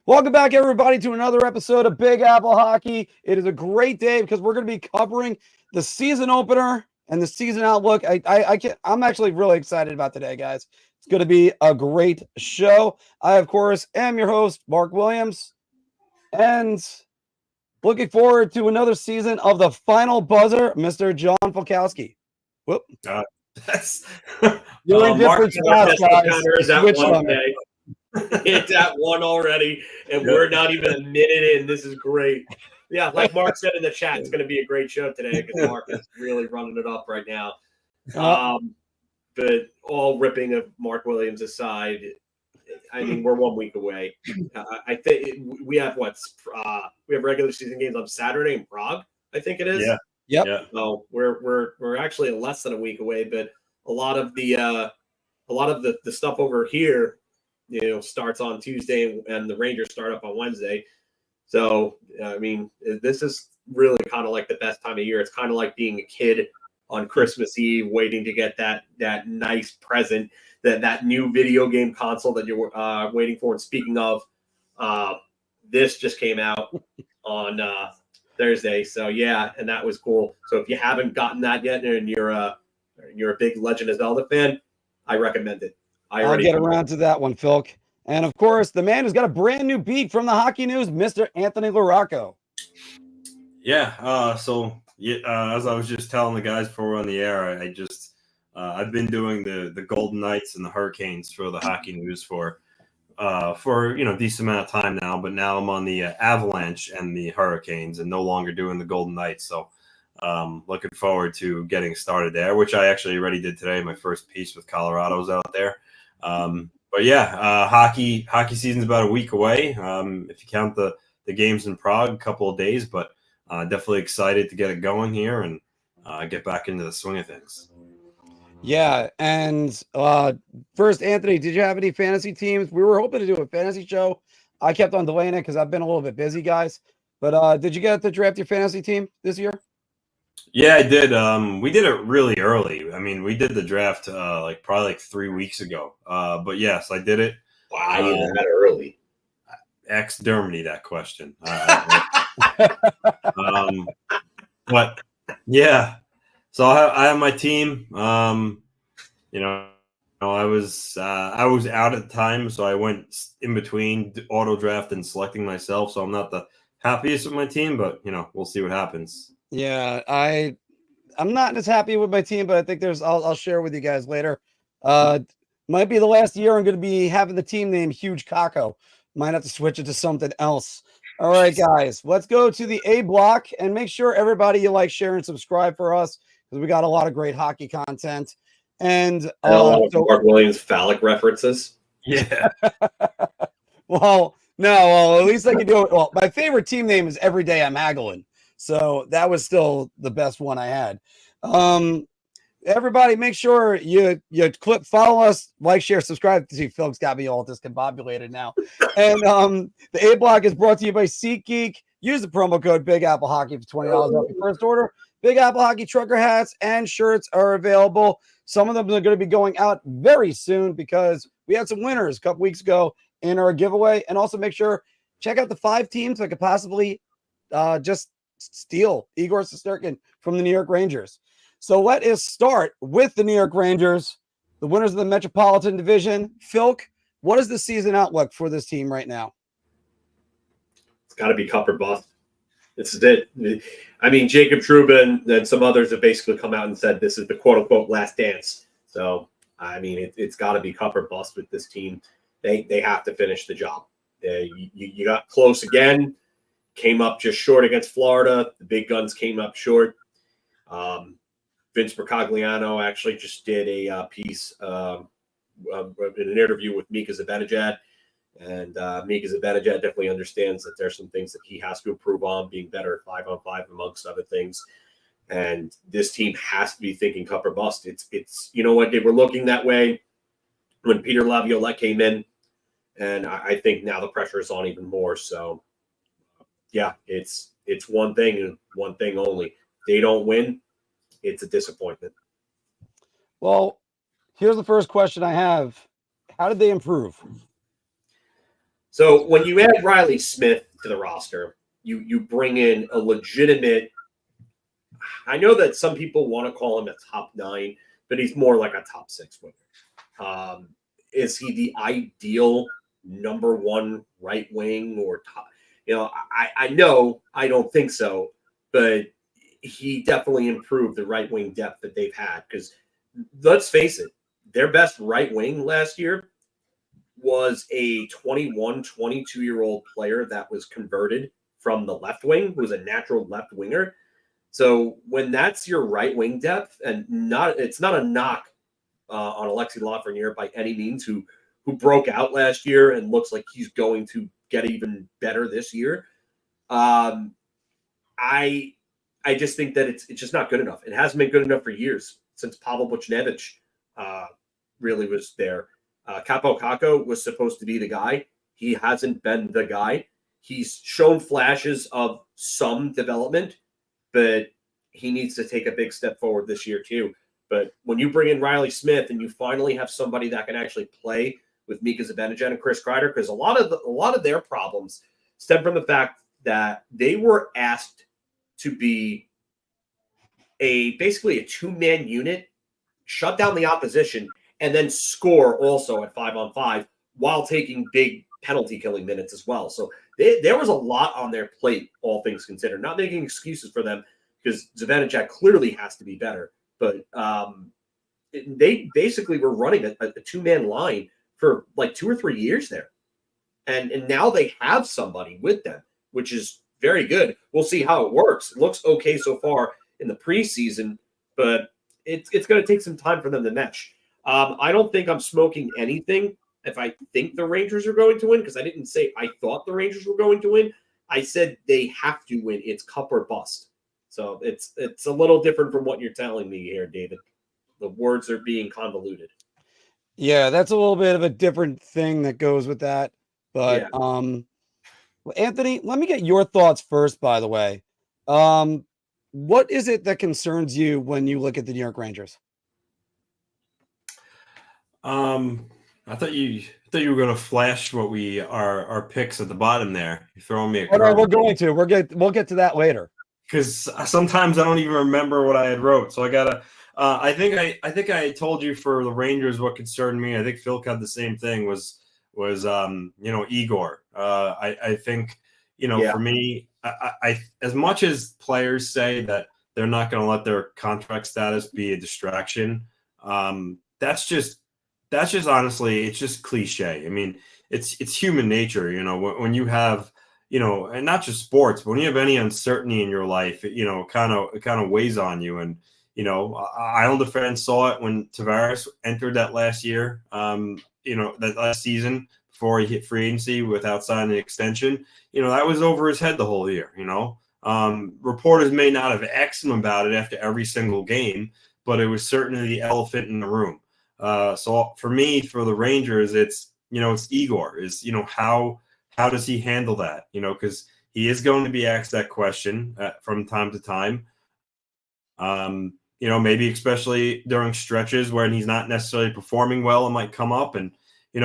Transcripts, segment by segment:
Welcome back, everybody, to another episode of Big Apple Hockey. It is a great day because we're going to be covering the season opener and the season outlook. I'm actually really excited about today, guys. It's going to be a great show. I, of course, am your host, Mark Williams, and looking forward to another season of the final buzzer, Mr. John Falkowski. Whoop. That's You're in different spots, guys. Is at one day. It's at one already, and we're not even a minute in. This is great. Yeah, like Mark said in the chat, it's going to be a great show today because Mark is really running it up right now. But all ripping of Mark Williams aside, I mean, we're 1 week away. I think we have we have regular season games on Saturday in Prague. I think it is. Yeah. Yep. Yeah. So we're actually less than a week away, but a lot of the stuff over here, starts on Tuesday and the Rangers start up on Wednesday. So, I mean, this is really kind of like the best time of year. It's kind of like being a kid on Christmas Eve, waiting to get that nice present, that new video game console that you're waiting for. And speaking of, this just came out on Thursday. So yeah, and that was cool. So if you haven't gotten that yet and you're a big Legend of Zelda fan, I recommend it. I'll get around to that one, Phil. And of course, the man who's got a brand new beat from the hockey news, Mr. Anthony LaRocco. Yeah. So as I was just telling the guys before we're on the air, I've been doing the Golden Knights and the Hurricanes for the hockey news for a decent amount of time now. But now I'm on the Avalanche and the Hurricanes, and no longer doing the Golden Knights. So looking forward to getting started there, which I actually already did today. My first piece with Colorado's out there. But yeah, hockey season's about a week away. If you count the games in Prague, a couple of days, but definitely excited to get it going here and get back into the swing of things. Yeah, and first, Anthony, did you have any fantasy teams? We were hoping to do a fantasy show. I kept on delaying it because I've been a little bit busy, guys. But did you get to draft your fantasy team this year? Yeah, I did. We did it really early. I mean, we did the draft probably 3 weeks ago. But yes, I did it. Wow, you did that early. Ex-Germany, that question. But yeah, so I have my team. I was out at the time, so I went in between auto draft and selecting myself. So I'm not the happiest with my team, but we'll see what happens. Yeah, I'm not as happy with my team, but I think I'll share with you guys later. Might be the last year I'm going to be having the team name Huge Caco. Might have to switch it to something else. All right, guys, let's go to the A block and make sure everybody you like, share, and subscribe for us because we got a lot of great hockey content. And a lot of Mark Williams phallic references. Yeah. Well, at least I can do it. Well, my favorite team name is Every Day I'm Haggling. So that was still the best one I had. Everybody, make sure you follow us, like, share, subscribe. See, Phil's got me all discombobulated now. And the A block is brought to you by SeatGeek. Use the promo code Big Apple Hockey for $20 off your first order. Big Apple Hockey trucker hats and shirts are available. Some of them are going to be going out very soon because we had some winners a couple weeks ago in our giveaway. And also make sure check out the 5 teams that could possibly just steal Igor Shesterkin from the New York Rangers. So let us start with the New York Rangers, the winners of the Metropolitan Division. Philk, what is the season outlook for this team right now? It's got to be cup or bust. This is it. I mean, Jacob Trouba and some others have basically come out and said this is the quote-unquote last dance. So, I mean, it's got to be cup or bust with this team. They have to finish the job. You got close again. Came up just short against Florida. The big guns came up short. Vince Mercogliano actually just did a piece in an interview with Mika Zibanejad. And Mika Zibanejad definitely understands that there's some things that he has to improve on, being better at 5-on-5 amongst other things. And this team has to be thinking cup or bust. It's you know what, they were looking that way when Peter Laviolette came in. And I think now the pressure is on even more. So, yeah, it's one thing and one thing only. They don't win, it's a disappointment. Well, here's the first question I have. How did they improve? So when you add Riley Smith to the roster, you bring in a legitimate. I know that some people want to call him a top 9, but he's more like a top 6 winger. Is he the ideal number 1 right wing or top? I know I don't think so, but he definitely improved the right wing depth that they've had. Because let's face it, their best right wing last year was a 21, 22-year-old player that was converted from the left wing, who was a natural left winger. So when that's your right wing depth, and it's not a knock on Alexi Lafreniere by any means, who broke out last year and looks like he's going to get even better this year. I just think that it's just not good enough. It hasn't been good enough for years, since Pavel Buchnevich really was there. Capo Caco was supposed to be the guy. He hasn't been the guy. He's shown flashes of some development, but he needs to take a big step forward this year too. But when you bring in Riley Smith and you finally have somebody that can actually play with Mika Zibanejad and Chris Kreider, because a lot of their problems stem from the fact that they were asked to be basically a 2-man unit, shut down the opposition, and then score also at 5-on-5 while taking big penalty killing minutes as well. So there was a lot on their plate, all things considered. Not making excuses for them, because Zibanejad clearly has to be better. But they basically were running a 2-man line for like 2 or 3 years there. And now they have somebody with them, which is very good. We'll see how it works. It looks okay so far in the preseason, but it's going to take some time for them to mesh. I don't think I'm smoking anything if I think the Rangers are going to win, because I didn't say I thought the Rangers were going to win. I said they have to win. It's cup or bust. So it's a little different from what you're telling me here, David. The words are being convoluted. Yeah, that's a little bit of a different thing that goes with that. But Yeah. Anthony, let me get your thoughts first, by the way. What is it that concerns you when you look at the New York Rangers? I thought you were going to flash what our picks at the bottom there. You're throwing me a Oh, no, curve. we're going to. We'll get to that later. Because sometimes I don't even remember what I had wrote. So I gotta. I think I told you for the Rangers what concerned me. I think Phil had the same thing. Was Igor. I think for me, I as much as players say that they're not going to let their contract status be a distraction. That's just honestly, it's just cliche. I mean, it's human nature. When you have. And not just sports, but when you have any uncertainty in your life, it kind of weighs on you. And, Islander fans saw it when Tavares entered that last year, that last season before he hit free agency without signing an extension. That was over his head the whole year, Reporters may not have asked him about it after every single game, but it was certainly the elephant in the room. So for me, for the Rangers, it's Igor. How does he handle that? Because he is going to be asked that question from time to time. Maybe especially during stretches where he's not necessarily performing well, it might come up. And, and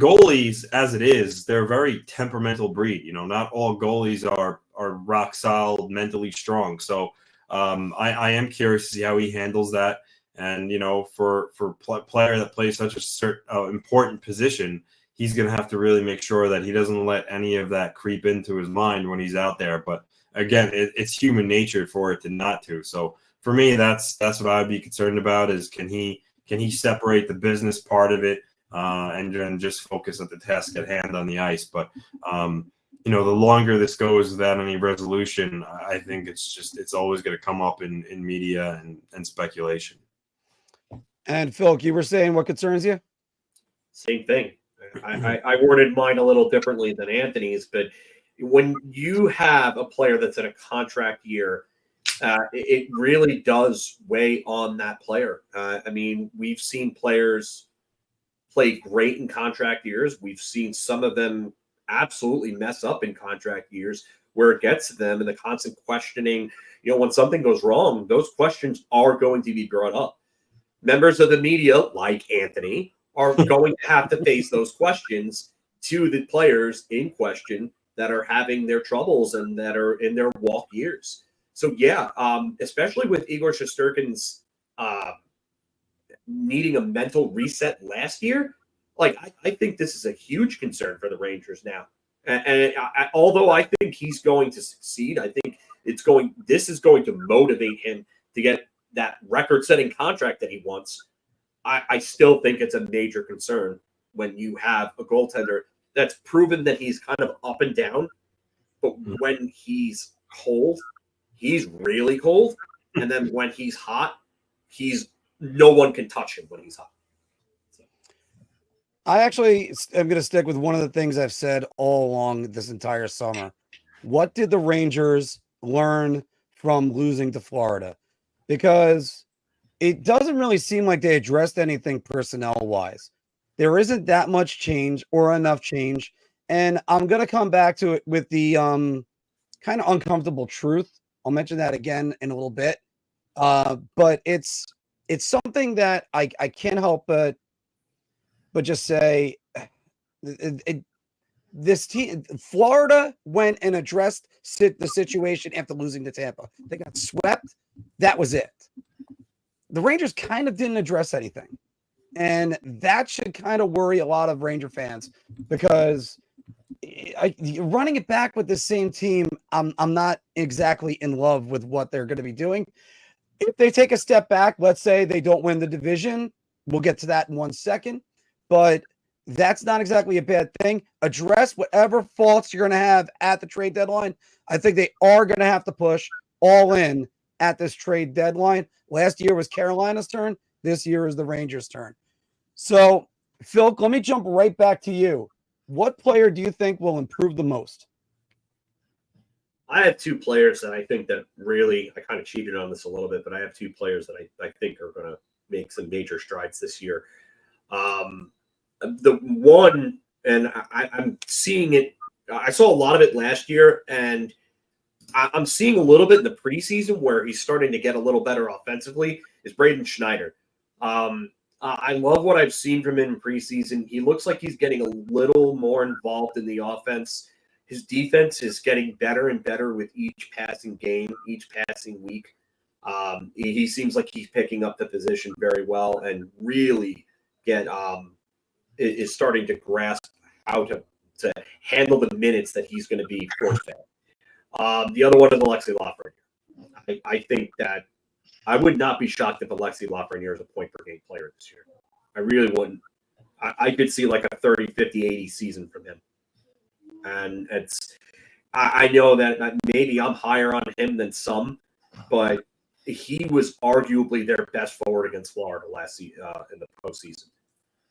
goalies, as it is, they're a very temperamental breed. Not all goalies are rock solid, mentally strong. So I am curious to see how he handles that. And, for a player that plays such a important position, he's going to have to really make sure that he doesn't let any of that creep into his mind when he's out there. But again, it's human nature for it to not to. So for me, that's what I'd be concerned about is can he separate the business part of it and then just focus on the task at hand on the ice. But the longer this goes without any resolution, I think it's always going to come up in media and speculation. And Phil, you were saying what concerns you? Same thing. I worded mine a little differently than Anthony's, but when you have a player that's in a contract year, it really does weigh on that player. We've seen players play great in contract years. We've seen some of them absolutely mess up in contract years where it gets to them and the constant questioning. When something goes wrong, those questions are going to be brought up. Members of the media, like Anthony, are going to have to face those questions to the players in question that are having their troubles and that are in their walk years. So, yeah, especially with Igor Shesterkin's needing a mental reset last year, like I think this is a huge concern for the Rangers now. And although I think he's going to succeed, I think this is going to motivate him to get that record-setting contract that he wants. I still think it's a major concern when you have a goaltender that's proven that he's kind of up and down, but when he's cold, he's really cold. And then when he's hot, no one can touch him when he's hot. So. I actually am going to stick with one of the things I've said all along this entire summer. What did the Rangers learn from losing to Florida? Because it doesn't really seem like they addressed anything personnel-wise. There isn't that much change or enough change. And I'm going to come back to it with the kind of uncomfortable truth. I'll mention that again in a little bit. But it's something that I can't help but just say this team, Florida went and addressed the situation after losing to Tampa. They got swept. That was it. The Rangers kind of didn't address anything. And that should kind of worry a lot of Ranger fans because running it back with the same team, I'm not exactly in love with what they're going to be doing. If they take a step back, let's say they don't win the division, we'll get to that in 1 second. But that's not exactly a bad thing. Address whatever faults you're going to have at the trade deadline. I think they are going to have to push all in at this trade deadline. Last year was Carolina's turn. This year is the Rangers' turn. So, Phil, let me jump right back to you. What player do you think will improve the most? I have two players that I think that really, I kind of cheated on this a little bit, but I have two players that I think are going to make some major strides this year. The one, and I'm seeing it, I saw a lot of it last year, and I'm seeing a little bit in the preseason where he's starting to get a little better offensively, is Braden Schneider. I love what I've seen from him in preseason. He looks like he's getting a little more involved in the offense. His defense is getting better and better with each passing game, each passing week. He seems like he's picking up the position very well and really is starting to grasp how to handle the minutes that he's going to be forced at. The other one is Alexei Lafreniere. I think that I would not be shocked if Alexei Lafreniere is a point-per-game player this year. I really wouldn't. I could see like a 30, 50, 80 season from him. And I know that maybe I'm higher on him than some, but he was arguably their best forward against Florida last season in the postseason.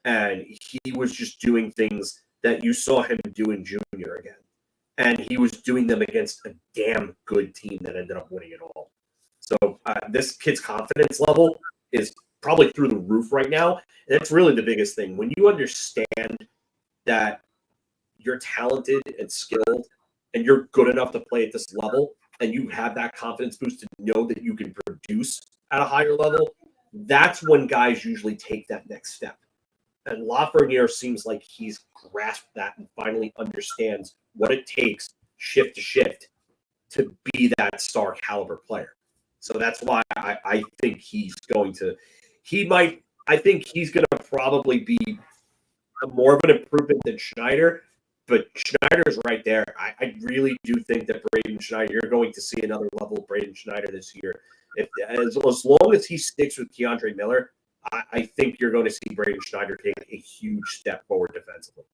And he was just doing things that you saw him do in junior again. And he was doing them against a damn good team that ended up winning it all. So this kid's confidence level is probably through the roof right now. And that's really the biggest thing. When you understand that you're talented and skilled and you're good enough to play at this level and you have that confidence boost to know that you can produce at a higher level, that's when guys usually take that next step. And Lafreniere seems like he's grasped that and finally understands what it takes shift to shift to be that star caliber player. So that's why I think he's going to probably be more of an improvement than Schneider, but Schneider's right there. I really do think that Braden Schneider, you're going to see another level of Braden Schneider this year. As long as he sticks with Keandre Miller, I think you're going to see Braden Schneider take a huge step forward defensively.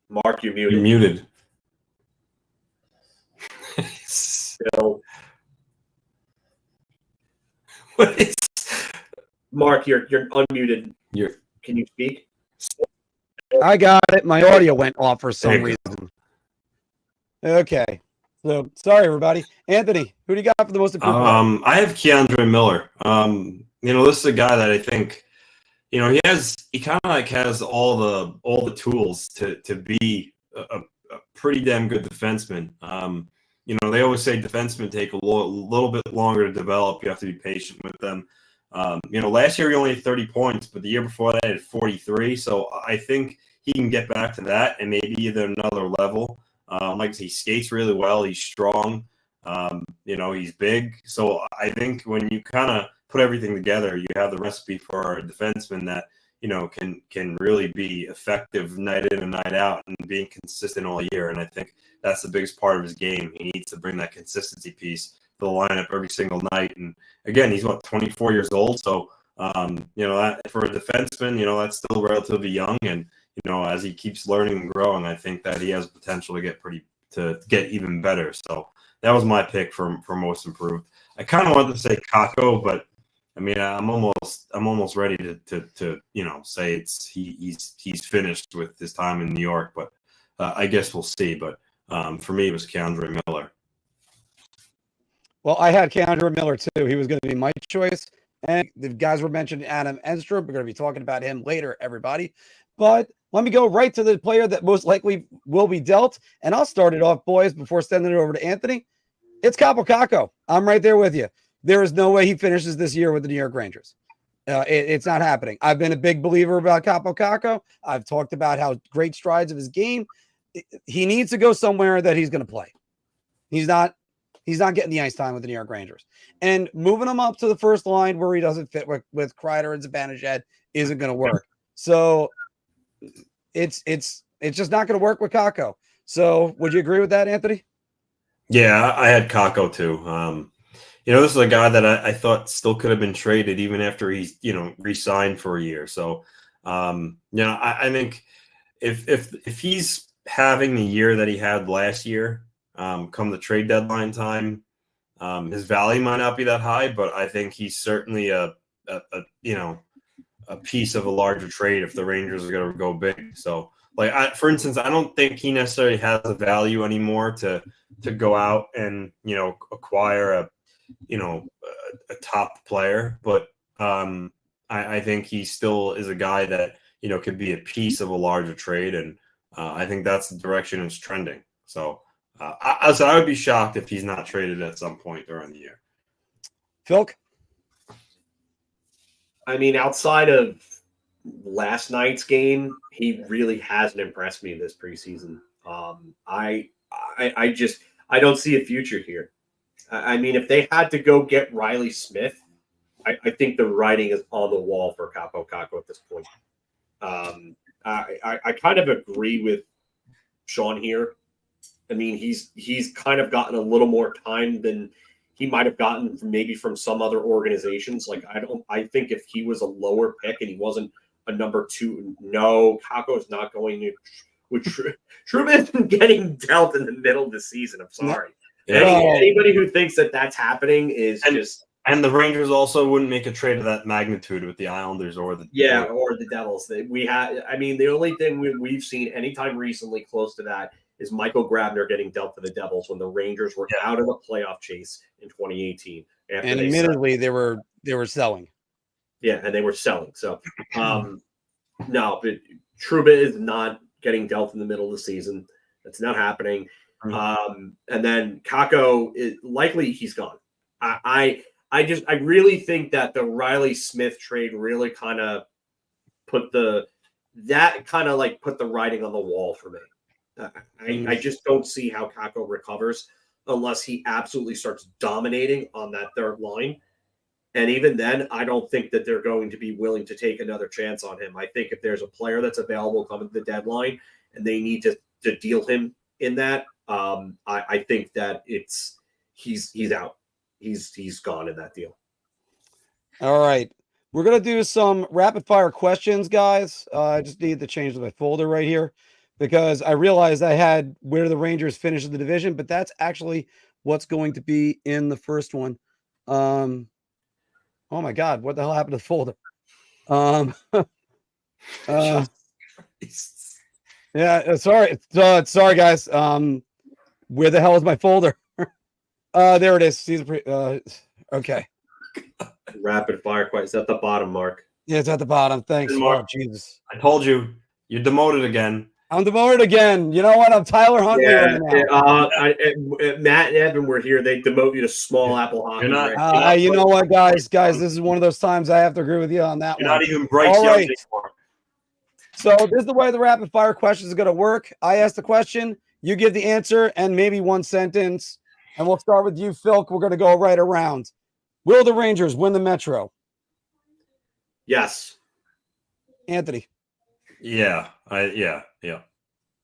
Mark, you're muted. You're muted. Still. What is? Mark, you're unmuted. Can you speak? I got it. My audio went off for some reason. Okay. So sorry, everybody. Anthony, who do you got for the most improved? I have Keandre Miller. This is a guy that I think, he kind of like has all the tools to be a pretty damn good defenseman. they always say defensemen take a little bit longer to develop. You have to be patient with them. Last year he only had 30 points, but the year before that he had 43. So I think he can get back to that and maybe either another level. Like he skates really well. He's strong. He's big. So I think when you kind of put everything together, you have the recipe for a defenseman that, can really be effective night in and night out and being consistent all year. And I think that's the biggest part of his game. He needs to bring that consistency piece to the lineup every single night. And again, he's 24 years old. So, that for a defenseman, that's still relatively young. And, as he keeps learning and growing, I think that he has potential to get even better. So that was my pick for most improved. I kind of wanted to say Kakko, but I mean, I'm almost ready to say he's finished with his time in New York, but I guess we'll see. But for me, it was Keandre Miller. Well, I had Keandre Miller too. He was going to be my choice, and the guys were mentioning Adam Enstrom. We're going to be talking about him later, everybody. But let me go right to the player that most likely will be dealt, and I'll start it off, boys, before sending it over to Anthony. It's Kaapo Kakko. I'm right there with you. There is no way he finishes this year with the New York Rangers. It's not happening. I've been a big believer about Kaapo Kakko. I've talked about how great strides of his game. He needs to go somewhere that he's going to play. He's not getting the ice time with the New York Rangers. And moving him up to the first line where he doesn't fit with Kreider and Zibanejad isn't going to work. So it's just not going to work with Kakko. So would you agree with that, Anthony? Yeah, I had Kakko too. This is a guy that I thought still could have been traded even after he's, re-signed for a year. So, I think if he's having the year that he had last year, come the trade deadline time, his value might not be that high, but I think he's certainly a piece of a larger trade if the Rangers are going to go big. So, for instance, I don't think he necessarily has a value anymore to go out and, acquire a top player, but I think he still is a guy that could be a piece of a larger trade, and I think that's the direction it's trending. So I would be shocked if he's not traded at some point during the year. Phil? I mean, outside of last night's game, he really hasn't impressed me this preseason. I don't see a future here. I mean, if they had to go get Riley Smith, I think the writing is on the wall for Kaapo Kakko at this point. I kind of agree with Sean here. I mean, he's kind of gotten a little more time than he might have gotten from some other organizations. I think if he was a lower pick and he wasn't a number 2, no, Kakko is not going to. Truman's been getting dealt in the middle of the season. I'm sorry. Yeah. Anybody who thinks that that's happening is just. And the Rangers also wouldn't make a trade of that magnitude with the Islanders or the Devils. The only thing we've seen anytime recently close to that is Michael Grabner getting dealt to the Devils when the Rangers were out of the playoff chase in 2018. And admittedly, they were selling. Yeah, and they were selling. So, no, but Trouba is not getting dealt in the middle of the season. That's not happening. And then Kakko is likely he's gone. I really think that the Riley Smith trade really kind of put the writing on the wall for me. I just don't see how Kakko recovers unless he absolutely starts dominating on that third line. And even then, I don't think that they're going to be willing to take another chance on him. I think if there's a player that's available coming to the deadline and they need to deal him in that, I think that he's out. He's gone in that deal. All right. We're going to do some rapid fire questions, guys. I just need to change my folder right here because I realized I had where the Rangers finish the division, but that's actually what's going to be in the first one. Oh my God, what the hell happened to the folder? Yeah, sorry guys. Where the hell is my folder? There it is. Season okay. Rapid fire questions at the bottom, Mark. Yeah, it's at the bottom. Thanks, Mark. Oh, Jesus. I told you, you're demoted again. I'm demoted again. You know what? I'm Tyler Huntley right now. Matt and Evan were here. They demote you to small apple hockey. You know what, guys? This is one of those times I have to agree with you on that You're one. not even Bryce Young anymore. So this is the way the rapid fire questions are going to work. I ask the question, you give the answer, and maybe one sentence. And we'll start with you, Phil. We're going to go right around. Will the Rangers win the Metro? Yes. Anthony? Yeah.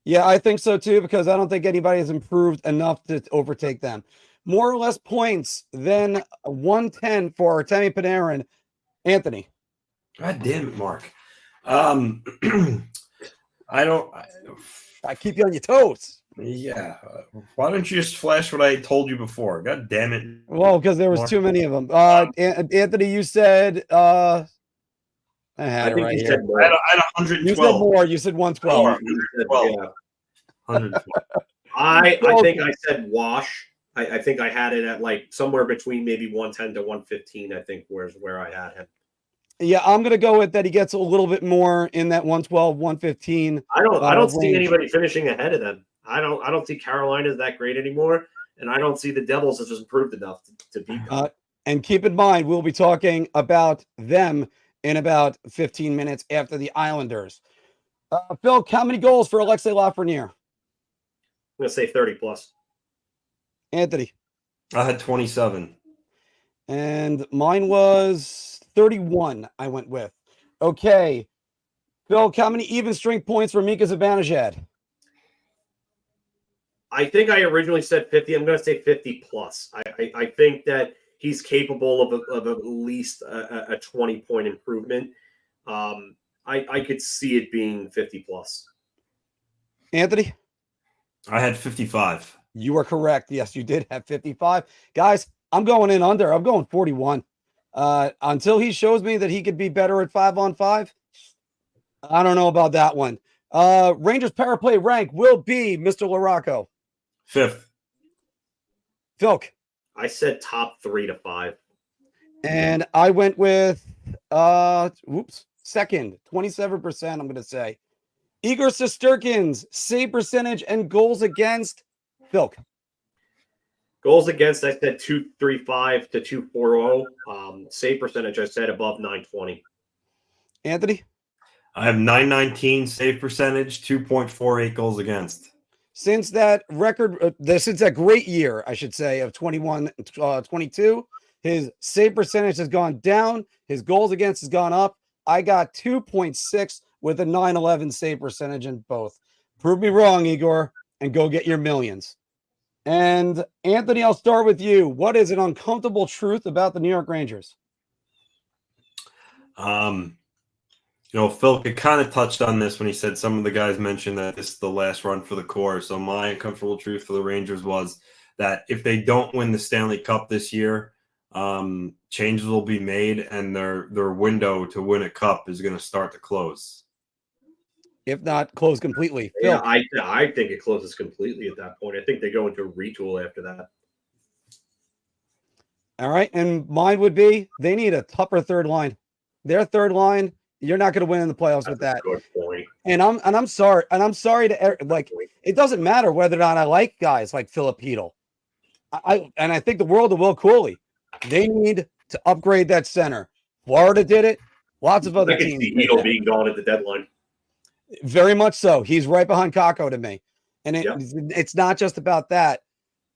Yeah, I think so too, because I don't think anybody has improved enough to overtake them. More or less points than 110 for Artemi Panarin. Anthony? God damn it, Mark. I keep you on your toes. Yeah. Why don't you just flash what I told you before? God damn it. Well, because there was too many of them. Anthony, you said I had it right here. I had 112. You said more. You said 112. 112. I think I said wash. I think I had it at like somewhere between maybe 110 to 115. I think where I had him. Yeah, I'm gonna go with that. He gets a little bit more in that 112, 115. I don't see anybody finishing ahead of them. I don't see Carolina's that great anymore, and I don't see the Devils has improved enough to beat them. And keep in mind, we'll be talking about them in about 15 minutes after the Islanders. Phil, how many goals for Alexei Lafreniere? I'm gonna say 30 plus. Anthony? I had 27. And mine was 31, I went with. Okay. Phil, how many even strength points for Mika Zibanejad? I think I originally said 50. I'm going to say 50 plus. I think that he's capable of at least a 20-point improvement. I could see it being 50 plus. Anthony? I had 55. You are correct. Yes, you did have 55. Guys, I'm going in under. I'm going 41. Until he shows me that he could be better at 5-on-5, I don't know about that one. Rangers power play rank will be Mr. LaRocco. 5th. Philk? I said top 3 to 5. And I went with second, 27%, I'm going to say. Igor Shesterkin's save percentage and goals against. Philk? Goals against, I said 235 to 240. Save percentage, I said above 920. Anthony? I have 919 save percentage, 2.48 goals against. Since that record, since that great year, I should say, of 21-22, his save percentage has gone down. His goals against has gone up. I got 2.6 with a 911 save percentage in both. Prove me wrong, Igor, and go get your millions. And Anthony, I'll start with you. What is an uncomfortable truth about the New York Rangers? Phil kind of touched on this when he said some of the guys mentioned that this is the last run for the core. So my uncomfortable truth for the Rangers was that if they don't win the Stanley Cup this year, changes will be made and their window to win a cup is going to start to close. If not close completely. Yeah, I think it closes completely at that point. I think they go into a retool after that. All right. And mine would be they need a tougher third line. Their third line, you're not going to win in the playoffs with that. Good point. And I'm sorry to like it doesn't matter whether or not I like guys like Philip Hedl. I think the world of Will Cooley. They need to upgrade that center. Florida did it. Lots of other teams. I can see Hedl being gone at the deadline. Very much so. He's right behind Kakko to me. And it's not just about that.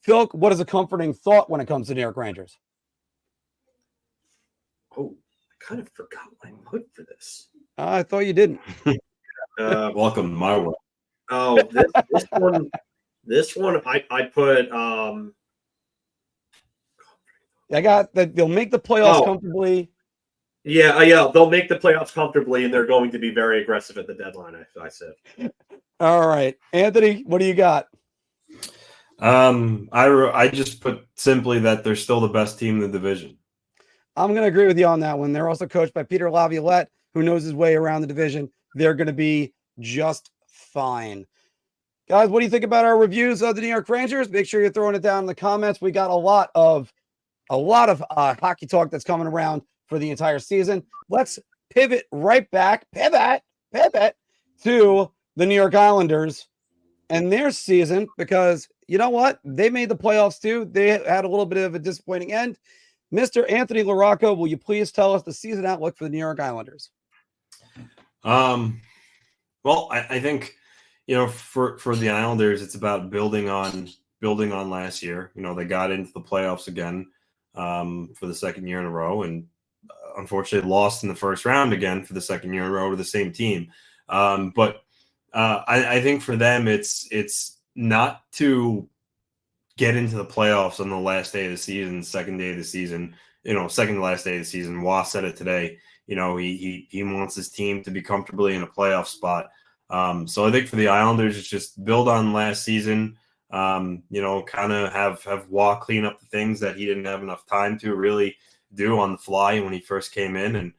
Phil, what is a comforting thought when it comes to New York Rangers? Oh, I kind of forgot what I put for this. I thought you didn't. Welcome to my world. Oh, this one I put I got that they'll make the playoffs comfortably. Yeah, they'll make the playoffs comfortably, and they're going to be very aggressive at the deadline, I said. All right. Anthony, what do you got? I just put simply that they're still the best team in the division. I'm going to agree with you on that one. They're also coached by Peter Laviolette, who knows his way around the division. They're going to be just fine. Guys, what do you think about our reviews of the New York Rangers? Make sure you're throwing it down in the comments. We got a lot of hockey talk that's coming around for the entire season. Let's pivot right back, pivot to the New York Islanders and their season, because you know what? They made the playoffs too. They had a little bit of a disappointing end. Mr. Anthony LaRocco, will you please tell us the season outlook for the New York Islanders? Well, I think, for the Islanders, it's about building on last year. They got into the playoffs again for the second year in a row, and unfortunately lost in the first round again for the second year in a row to the same team. But I think for them, it's not to get into the playoffs on the last day of the season, second day of the season, second to last day of the season. Wah said it today. He wants his team to be comfortably in a playoff spot. So I think for the Islanders, it's just build on last season. Kind of have Wah clean up the things that he didn't have enough time to really do on the fly when he first came in, and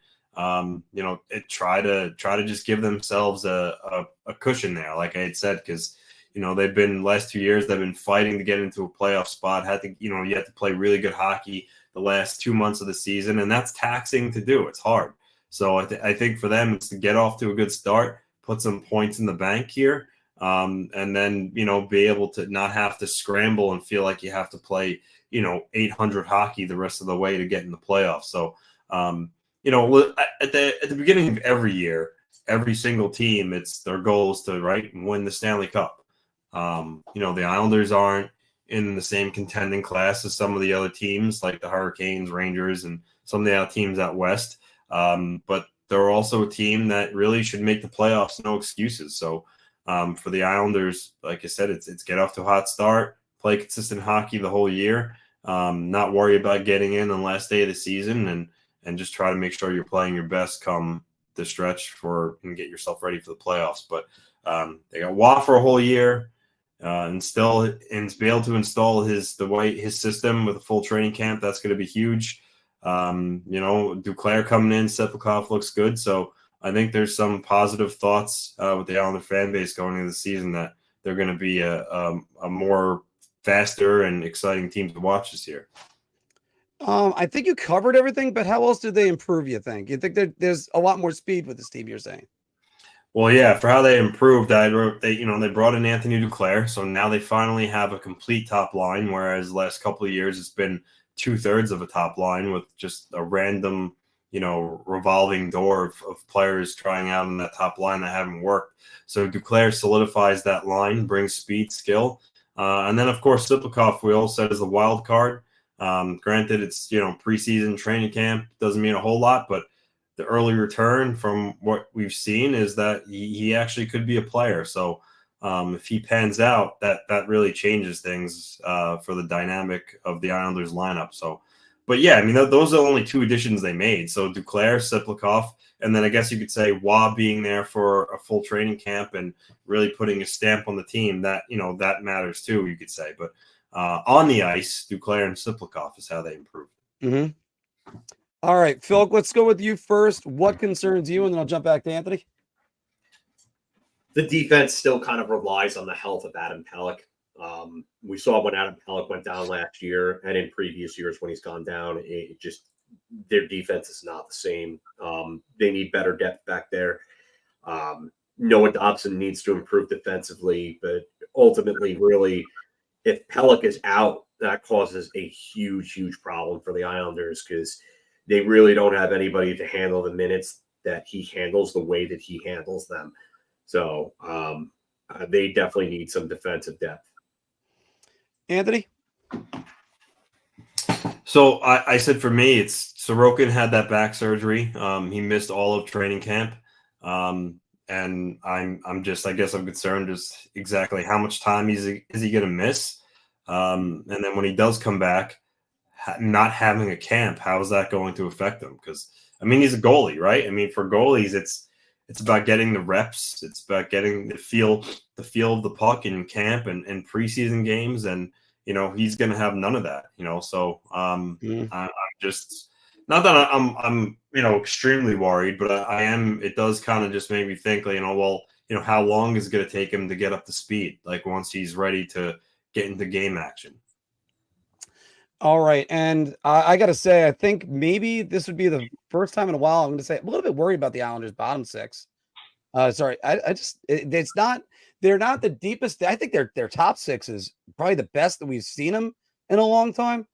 try to just give themselves a cushion there, like I had said, because they've been last 2 years, they've been fighting to get into a playoff spot. You have to play really good hockey the last 2 months of the season, and that's taxing to do. It's hard. So I think for them, it's to get off to a good start, put some points in the bank here, and then, be able to not have to scramble and feel like you have to play, 800 hockey the rest of the way to get in the playoffs. So, at the beginning of every year, every single team, it's their goal is to win the Stanley Cup. The Islanders aren't in the same contending class as some of the other teams like the Hurricanes, Rangers, and some of the other teams out west. But they're also a team that really should make the playoffs, no excuses. So for the Islanders, like I said, it's get off to a hot start, play consistent hockey the whole year, not worry about getting in on the last day of the season, and just try to make sure you're playing your best come the stretch and get yourself ready for the playoffs. But they got Wah for a whole year. And be able to install his system with a full training camp. That's going to be huge. Duclair coming in, Sepulkov looks good. So I think there's some positive thoughts with the Islander fan base going into the season that they're going to be a more faster and exciting team to watch this year. I think you covered everything, but how else did they improve, you think? You think that there's a lot more speed with this team, you're saying? Well, yeah, for how they improved, they brought in Anthony Duclair, so now they finally have a complete top line, whereas the last couple of years it's been 2/3 of a top line with just a random, revolving door of players trying out on that top line that haven't worked. So Duclair solidifies that line, brings speed, skill, and then of course Sepulkov we all said is the wild card. Granted, it's preseason training camp doesn't mean a whole lot, but the early return from what we've seen is that he actually could be a player. So if he pans out, that really changes things for the dynamic of the Islanders lineup. So, but yeah, I mean, those are the only two additions they made. So Duclair, Sepulkov, and then I guess you could say Wah being there for a full training camp and really putting a stamp on the team, that matters too, you could say. But on the ice, Duclair and Sepulkov is how they improved. Mm-hmm. All right, Phil, let's go with you first. What concerns you? And then I'll jump back to Anthony. The defense still kind of relies on the health of Adam Pelech. We saw when Adam Pelech went down last year and in previous years when he's gone down, their defense is not the same. They need better depth back there. Noah Dobson needs to improve defensively, but ultimately, really, if Pelech is out, that causes a huge, huge problem for the Islanders because they really don't have anybody to handle the minutes that he handles the way that he handles them. So they definitely need some defensive depth. Anthony? So I said for me, it's Sorokin had that back surgery. He missed all of training camp. And I'm concerned just exactly how much time is he going to miss? And then when he does come back, not having a camp, how is that going to affect him? Because I mean, he's a goalie, right? I mean, for goalies, it's about getting the reps. It's about getting the feel of the puck in camp and preseason games, and he's going to have none of that. So I'm just not that I'm extremely worried, but I am. It does kind of just make me think, how long is it going to take him to get up to speed? Like once he's ready to get into game action. All right. And I got to say, I think maybe this would be the first time in a while I'm going to say I'm a little bit worried about the Islanders' bottom six. Sorry, it's not. They're not the deepest. I think their top six is probably the best that we've seen them in a long time.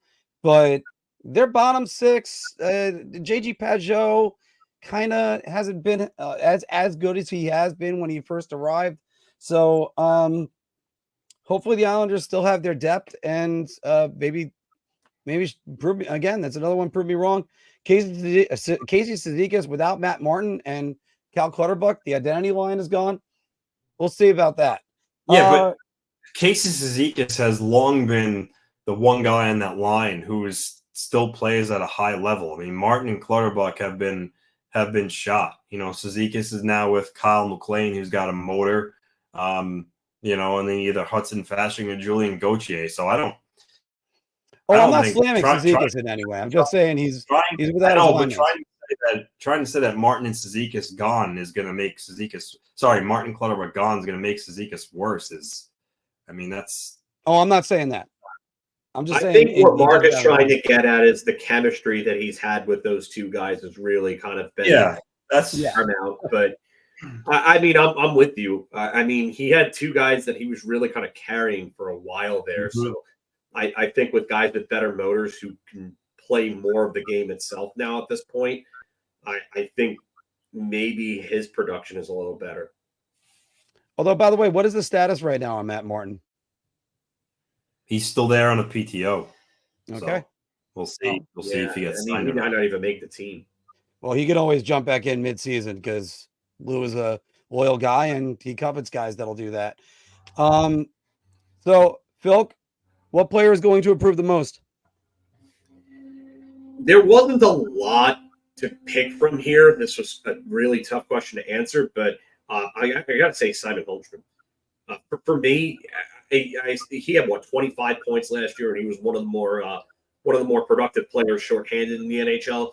But their bottom six, JG Pajot kind of hasn't been as good as he has been when he first arrived. So hopefully the Islanders still have their depth, and maybe prove me again. That's another one. Prove me wrong. Casey Cizikas without Matt Martin and Cal Clutterbuck, the identity line is gone. We'll see about that. Yeah, but Casey Cizikas has long been the one guy on that line who still plays at a high level. I mean, Martin and Clutterbuck have been shot. Cizikas is now with Kyle McLean, who's got a motor. And then either Hudson Fasching or Julian Gauthier. So I don't. I'm not slamming Cizikas in any way. I'm just saying he's without his line. Trying to say that Martin and Cizikas gone is going to make Martin Clutterbuck gone is going to make Cizikas worse. That's. Oh, I'm not saying that. I'm just saying. I think what Mark is trying to get at is the chemistry that he's had with those two guys has really kind of been paramount. But I'm with you. He had two guys that he was really kind of carrying for a while there. Mm-hmm. So I think with guys with better motors who can play more of the game itself now at this point, I think maybe his production is a little better. Although, by the way, what is the status right now on Matt Martin? He's still there on a PTO. Okay. So we'll see. We'll see if he gets signed. He might not even make the team. Well, he can always jump back in mid-season because Lou is a loyal guy and he covets guys that'll do that. So, Phil, what player is going to improve the most? There wasn't a lot to pick from here. This was a really tough question to answer, but I got to say Simon Holmstrom. For me, he had 25 points last year, and he was one of the more productive players shorthanded in the NHL.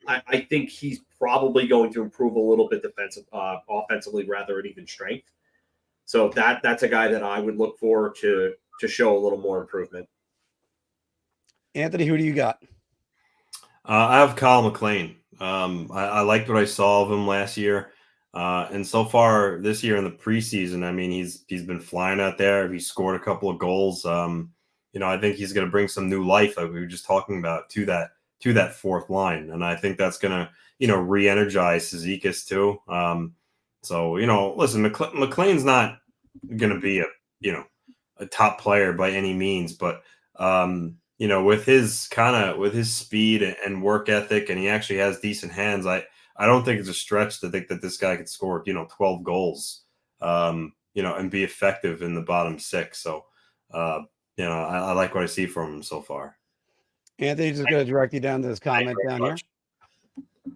I think he's probably going to improve a little bit offensively rather than even strength. So that's a guy that I would look for to show a little more improvement. Anthony, who do you got? I have Kyle McLean. I liked what I saw of him last year. And so far this year in the preseason, he's been flying out there. He scored a couple of goals. I think he's going to bring some new life, like we were just talking about, to that fourth line. And I think that's going to, re-energize Cizikas too. Listen, McLean's not going to be a top player by any means, but with his speed and work ethic, and he actually has decent hands. I don't think it's a stretch to think that this guy could score, 12 goals, and be effective in the bottom six. So, I like what I see from him so far. Anthony's just going to direct you down to this comment down here.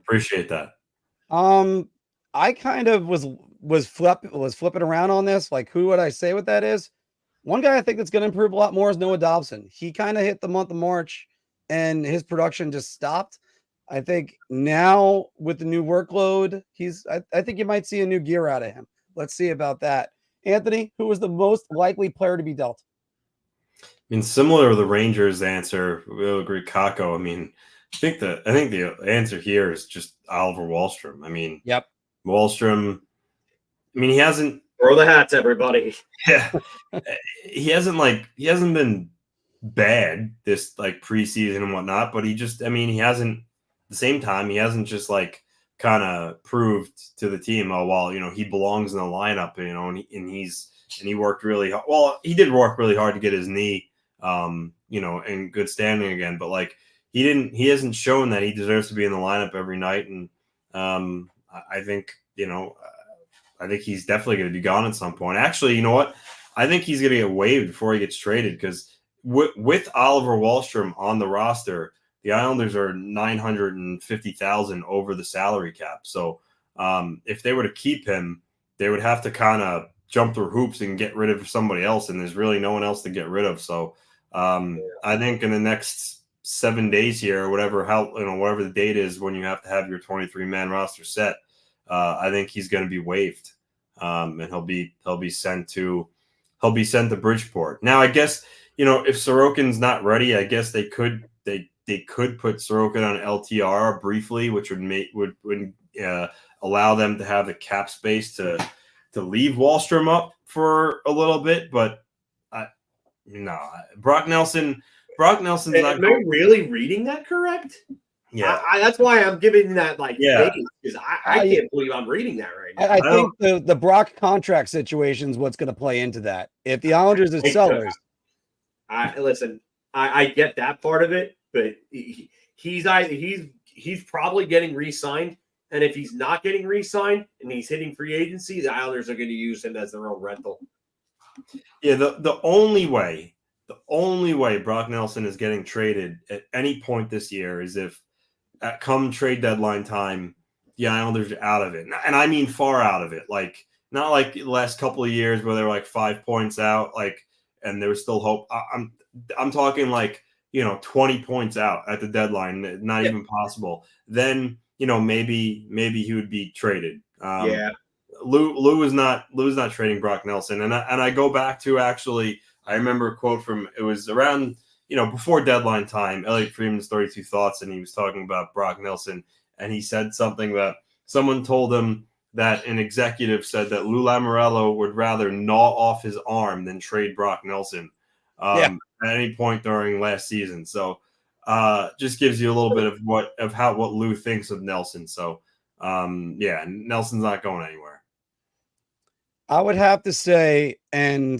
Appreciate that. I kind of was flipping around on this. Like, who would I say what that is? One guy I think that's going to improve a lot more is Noah Dobson. He kind of hit the month of March, and his production just stopped. I think now with the new workload, I think you might see a new gear out of him. Let's see about that. Anthony, who was the most likely player to be dealt? Similar to the Rangers answer, we'll agree, Kako. I think the answer here is just Oliver Wahlstrom. Yep. Wahlstrom, he hasn't. Throw the hats, everybody. Yeah. He hasn't been bad this preseason and whatnot, but he hasn't. At the same time, he hasn't just kind of proved to the team, he belongs in the lineup, and he worked really hard. Well, he did work really hard to get his knee, in good standing again, but he hasn't shown that he deserves to be in the lineup every night. And I think he's definitely going to be gone at some point. Actually, you know what? I think he's going to get waived before he gets traded, because with Oliver Wahlstrom on the roster, the Islanders are $950,000 over the salary cap. So if they were to keep him, they would have to kind of jump through hoops and get rid of somebody else, and there's really no one else to get rid of. So I think in the next 7 days here, or whatever the date is when you have to have your 23-man roster set, I think he's going to be waived, and he'll be sent to Bridgeport. Now, I guess if Sorokin's not ready, I guess they could put Sorokin on LTR briefly, which would allow them to have the cap space to leave Wahlstrom up for a little bit, but no, Brock Nelson's not. Am I really reading that correct? Yeah, that's why I'm giving that yeah. face, because I can't believe I'm reading that right now. I think the Brock contract situation is what's going to play into that. If the Islanders are sellers, I get that part of it, but he's probably getting re-signed, and if he's not getting re-signed and he's hitting free agency, the Islanders are going to use him as their own rental. Yeah, the only way Brock Nelson is getting traded at any point this year is if come trade deadline time, the Islanders are out of it. And I mean far out of it. Like, not like the last couple of years where they're like 5 points out, like, and there was still hope. I'm talking 20 points out at the deadline, not even possible. Then, maybe he would be traded. Lou is not trading Brock Nelson, and I go back to actually, I remember a quote from, it was around before deadline time, Elliot Friedman's 32 Thoughts, and he was talking about Brock Nelson, and he said something that someone told him that an executive said that Lou Lamoriello would rather gnaw off his arm than trade Brock Nelson at any point during last season. So just gives you a little bit of what Lou thinks of Nelson. So Nelson's not going anywhere. I would have to say, and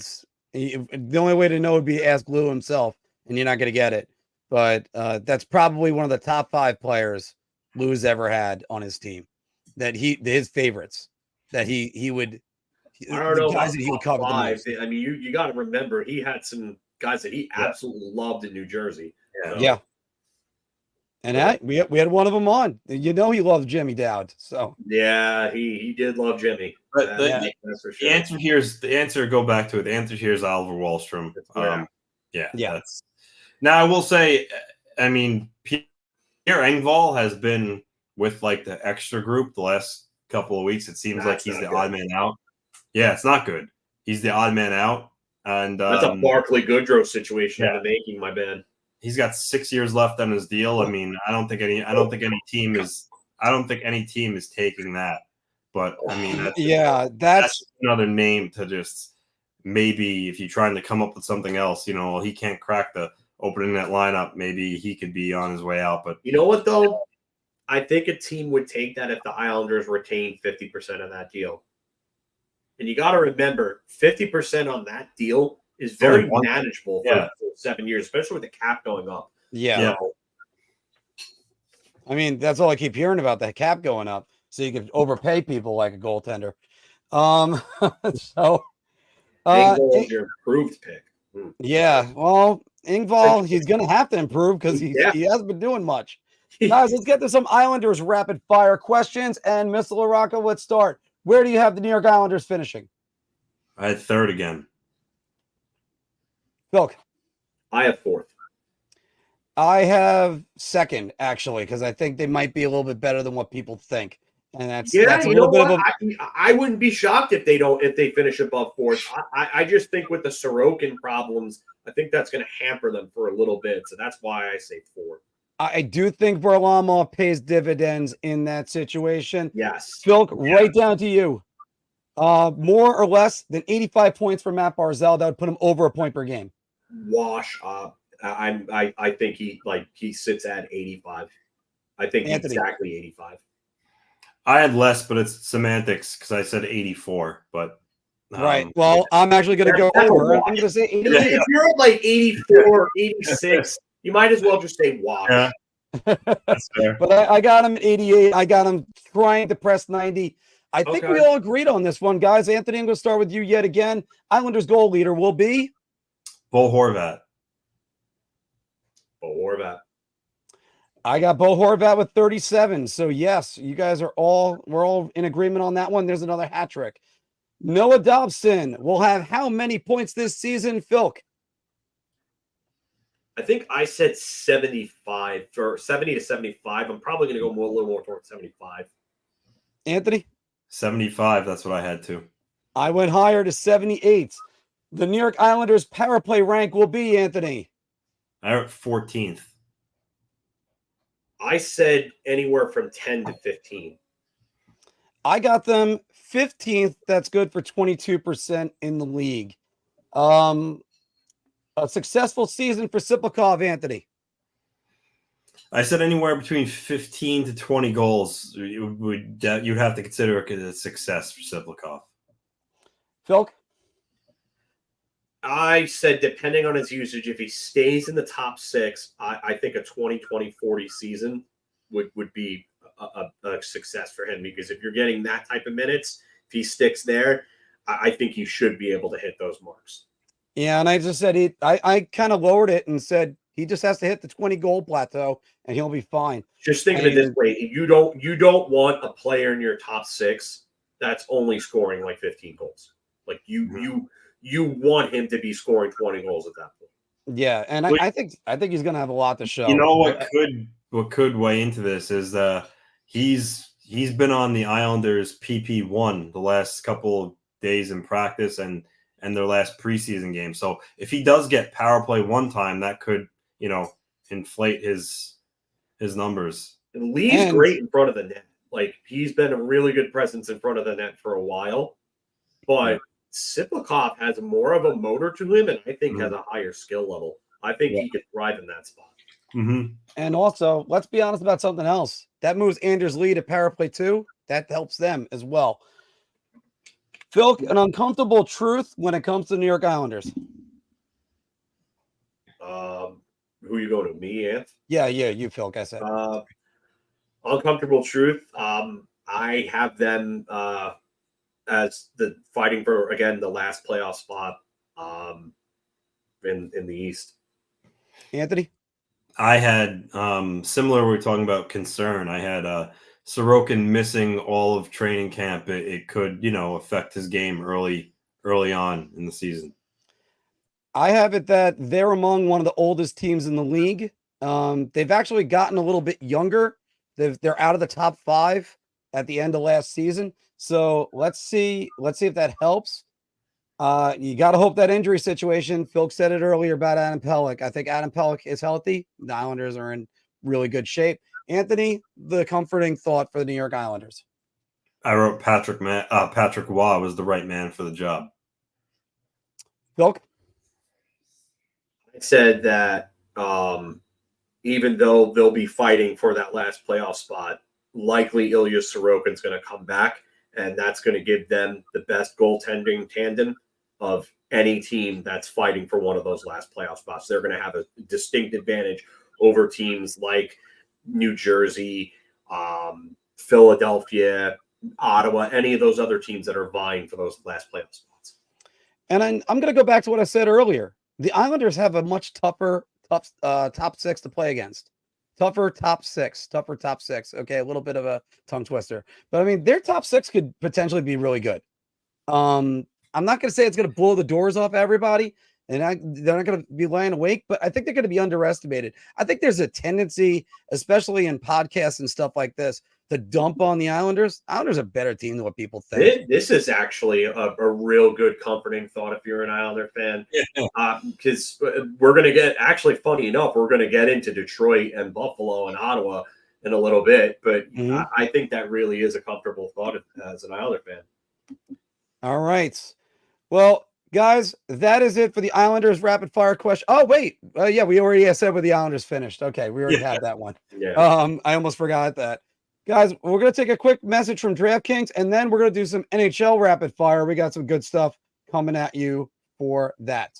the only way to know would be to ask Lou himself, and you're not going to get it. But that's probably one of the top 5 players Lou's ever had on his team. That his favorites that he would. I don't know guys that he would cover the most. I mean, you got to remember he had some guys that he absolutely loved in New Jersey. Yeah. And we had one of them on. He loves Jimmy Dowd. So yeah, he did love Jimmy. But that's for sure. The answer. Go back to it. The answer here is Oliver Wahlstrom. That's Now I will say, I mean, Pierre Engvall has been with the extra group the last couple of weeks. It seems like he's the odd man out. Yeah, it's not good. He's the odd man out, and that's a Barclay Goodrow situation in the making, my man. He's got 6 years left on his deal. I mean, I don't think any team is taking that. But I mean, that's another name to just, maybe if you're trying to come up with something else, he can't crack the opening net lineup. Maybe he could be on his way out. But you know what though? I think a team would take that if the Islanders retain 50% of that deal. And you got to remember, 50% on that deal is very manageable for 7 years, especially with the cap going up. Yeah. I mean, that's all I keep hearing about, the cap going up, so you can overpay people like a goaltender. So Engvall is your improved pick. Yeah, well, Engvall, he's going to have to improve because he hasn't been doing much. Guys, let's get to some Islanders rapid fire questions. And Mr. LaRocca, let's start. Where do you have the New York Islanders finishing? I had 3rd again. Phil? I have 4th. I have 2nd, actually, because I think they might be a little bit better than what people think. And that's a little bit of I wouldn't be shocked if they finish above 4th. I just think with the Sorokin problems, I think that's going to hamper them for a little bit. So that's why I say 4th. I do think Varlamov pays dividends in that situation. Yes. Phil, right down to you. More or less than 85 points for Matt Barzal, that would put him over a point per game. Wash up. I think he sits at 85. I think exactly 85. I had less, but it's semantics because I said 84. But right. Well, I'm actually going to go over. I'm going to say 88. If you're at 84, 86, you might as well just say wash. Yeah. That's fair. But I got him at 88. I got him trying to press 90. I think we all agreed on this one, guys. Anthony, I'm going to start with you yet again. Islanders goal leader will be Bo Horvat. I got Bo Horvat with 37. So yes, you guys we're all in agreement on that one. There's another hat trick. Noah Dobson will have how many points this season, Philk? I think I said 75 or 70 to 75. I'm probably going to go a little more towards 75. Anthony? 75. That's what I had to. I went higher to 78. The New York Islanders power play rank will be, Anthony. I went 14th. I said anywhere from 10 to 15. I got them 15th. That's good for 22% in the league. A successful season for Siplikov, Anthony. I said anywhere between 15 to 20 goals. You'd have to consider it a success for Siplikov. Phil? I said, depending on his usage, if he stays in the top 6, I think a 20-20-40 season would be a success for him, because if you're getting that type of minutes, if he sticks there, I think you should be able to hit those marks. Yeah, and I just said I kind of lowered it and said he just has to hit the 20 goal plateau and he'll be fine. Just think of it this way: you don't want a player in your top 6 that's only scoring like 15 goals. Like you want him to be scoring 20 goals at that point. Yeah, and I think he's going to have a lot to show. You know what could weigh into this is he's been on the Islanders PP1 the last couple of days in practice and their last preseason game. So if he does get power play one time, that could, inflate his numbers. And Lee's great in front of the net. Like, he's been a really good presence in front of the net for a while. But Siplikov has more of a motor to him, and I think has a higher skill level. I think he could thrive in that spot. Mm-hmm. And also, let's be honest about something else. That moves Anders Lee to power play 2. That helps them as well. Phil, an uncomfortable truth when it comes to the New York Islanders. Who you going to? Me, Anth? Yeah, you, Phil. I said. Uncomfortable truth. I have them as the fighting for, again, the last playoff spot in the East. Anthony? I had similar. We were talking about concern. I had Sorokin missing all of training camp. It could, affect his game early on in the season. I have it that they're among one of the oldest teams in the league. They've actually gotten a little bit younger. They're out of the top 5 at the end of last season. So let's see if that helps. You got to hope that injury situation. Phil said it earlier about Adam Pelech. I think Adam Pelech is healthy. The Islanders are in really good shape. Anthony, the comforting thought for the New York Islanders. I wrote Patrick Waugh was the right man for the job. Phil? I said that even though they'll be fighting for that last playoff spot, likely Ilya Sorokin's going to come back, and that's going to give them the best goaltending tandem of any team that's fighting for one of those last playoff spots. They're going to have a distinct advantage over teams like New Jersey, Philadelphia, Ottawa, any of those other teams that are vying for those last playoff spots. And I'm going to go back to what I said earlier. The Islanders have a much tougher top 6 to play against. Tougher top six. Okay, a little bit of a tongue twister. But, I mean, their top 6 could potentially be really good. I'm not going to say it's going to blow the doors off everybody, and they're not going to be lying awake, but I think they're going to be underestimated. I think there's a tendency, especially in podcasts and stuff like this, to dump on the Islanders. Islanders are a better team than what people think. This is actually a real good comforting thought if you're an Islander fan, because we're going to get, actually, funny enough, we're going to get into Detroit and Buffalo and Ottawa in a little bit, but I think that really is a comfortable thought as an Islander fan. All right. Well, guys, that is it for the Islanders rapid fire question. Oh, wait. Yeah, we already said where the Islanders finished. Okay, we already had that one. Yeah. I almost forgot that. Guys, we're going to take a quick message from DraftKings, and then we're going to do some NHL rapid fire. We got some good stuff coming at you for that.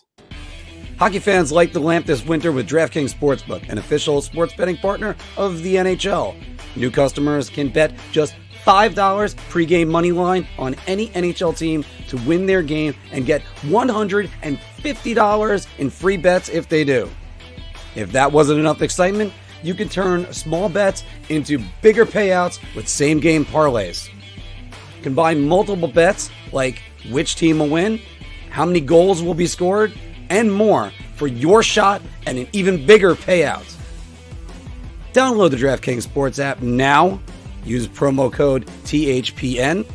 Hockey fans light the lamp this winter with DraftKings Sportsbook, an official sports betting partner of the NHL. New customers can bet just $5 pregame money line on any NHL team to win their game and get $150 in free bets if they do. If that wasn't enough excitement, you can turn small bets into bigger payouts with same-game parlays. Combine multiple bets like which team will win, how many goals will be scored, and more for your shot at an even bigger payout. Download the DraftKings Sports app now. Use promo code THPN.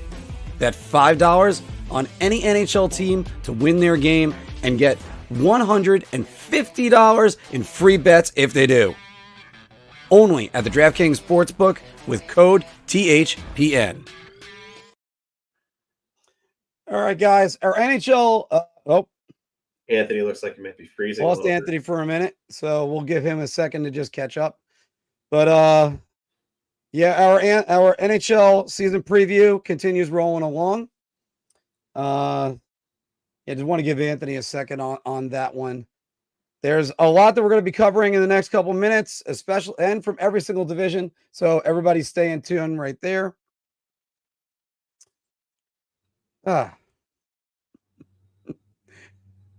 Bet $5 on any NHL team to win their game and get $150 in free bets if they do. Only at the DraftKings Sportsbook with code THPN. All right, guys. Our NHL. Anthony looks like he might be freezing. Lost Anthony for a minute, so we'll give him a second to just catch up. But yeah, our NHL season preview continues rolling along. Yeah, just want to give Anthony a second on that one. There's a lot that we're going to be covering in the next couple minutes, especially and from every single division. So everybody stay in tune right there.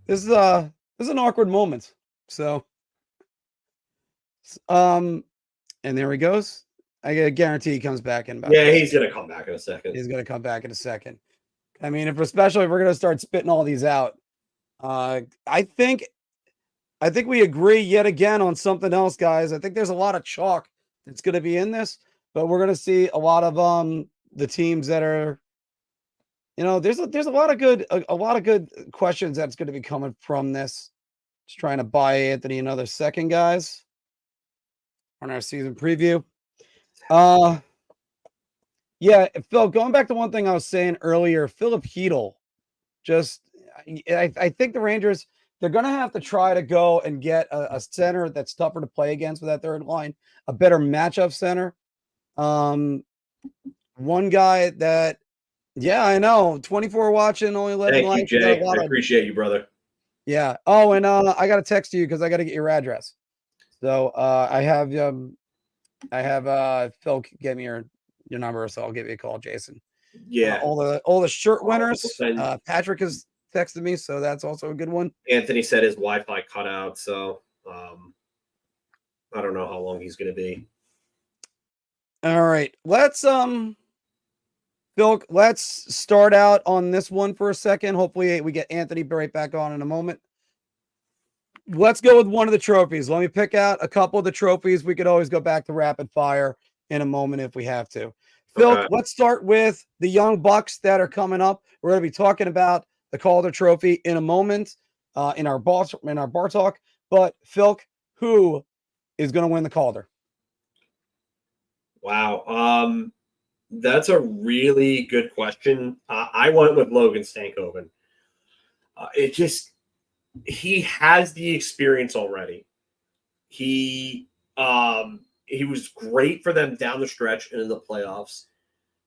This is an awkward moment. So and there he goes. I guarantee he comes back in about. Yeah, he's gonna come back in a second. He's gonna come back in a second. I mean, especially if we're gonna start spitting all these out. I think we agree yet again on something else, guys. I think there's a lot of chalk that's gonna be in this, but we're gonna see a lot of the teams that are, there's a lot of good questions that's gonna be coming from this. Just trying to buy Anthony another second, guys, on our season preview. Yeah, Phil, going back to one thing I was saying earlier, Philip Hedl, I think the Rangers, they're going to have to try to go and get a center that's tougher to play against with that third line, a better matchup center. One guy that, yeah, I know, 24 watching, only 11 likes. Thank you, Jay. I appreciate you, brother. Yeah. Oh, and I got to text you because I got to get your address. So I have Phil get me your number, so I'll give you a call, Jason. Yeah. All the shirt winners. Patrick has texted me, so that's also a good one. Anthony said his Wi-Fi cut out, so I don't know how long he's going to be. All right, let's Phil, let's start out on this one for a second. Hopefully, we get Anthony right back on in a moment. Let's go with one of the trophies. Let me pick out a couple of the trophies. We could always go back to rapid fire in a moment if we have to. Phil, okay. Let's start with the young bucks that are coming up. We're going to be talking about the Calder Trophy in a moment in our bar talk. But Phil, who is going to win the Calder? Wow, that's a really good question. I went with Logan Stankoven. He has the experience already. He was great for them down the stretch and in the playoffs.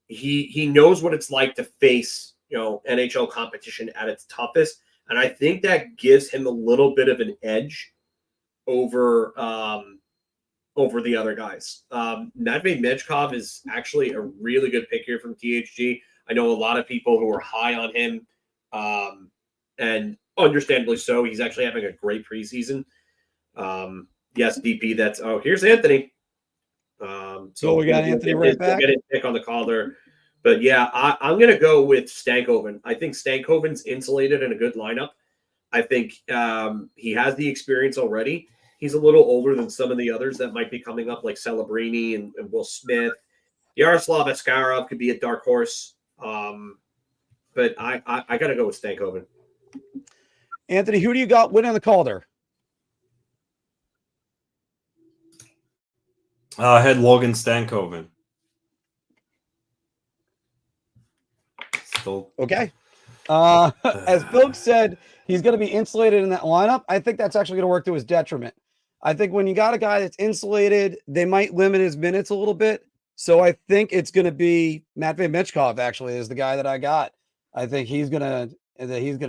He knows what it's like to face, NHL competition at its toughest. And I think that gives him a little bit of an edge over the other guys. Matvei Michkov is actually a really good pick here from THG. I know a lot of people who are high on him, and understandably so. He's actually having a great preseason. Yes, DP. Here's Anthony. So we got Anthony right back. Get his pick on the Calder. But yeah, I'm going to go with Stankoven. I think Stankoven's insulated in a good lineup. I think he has the experience already. He's a little older than some of the others that might be coming up, like Celebrini and Will Smith. Yaroslav Askarov could be a dark horse. But I got to go with Stankoven. Anthony, who do you got winning the Calder? I had Logan Stankoven. Still okay. As Bill said, he's going to be insulated in that lineup. I think that's actually going to work to his detriment. I think when you got a guy that's insulated, they might limit his minutes a little bit. So I think it's going to be Matvei Michkov. Actually, is the guy that I got. I think he's gonna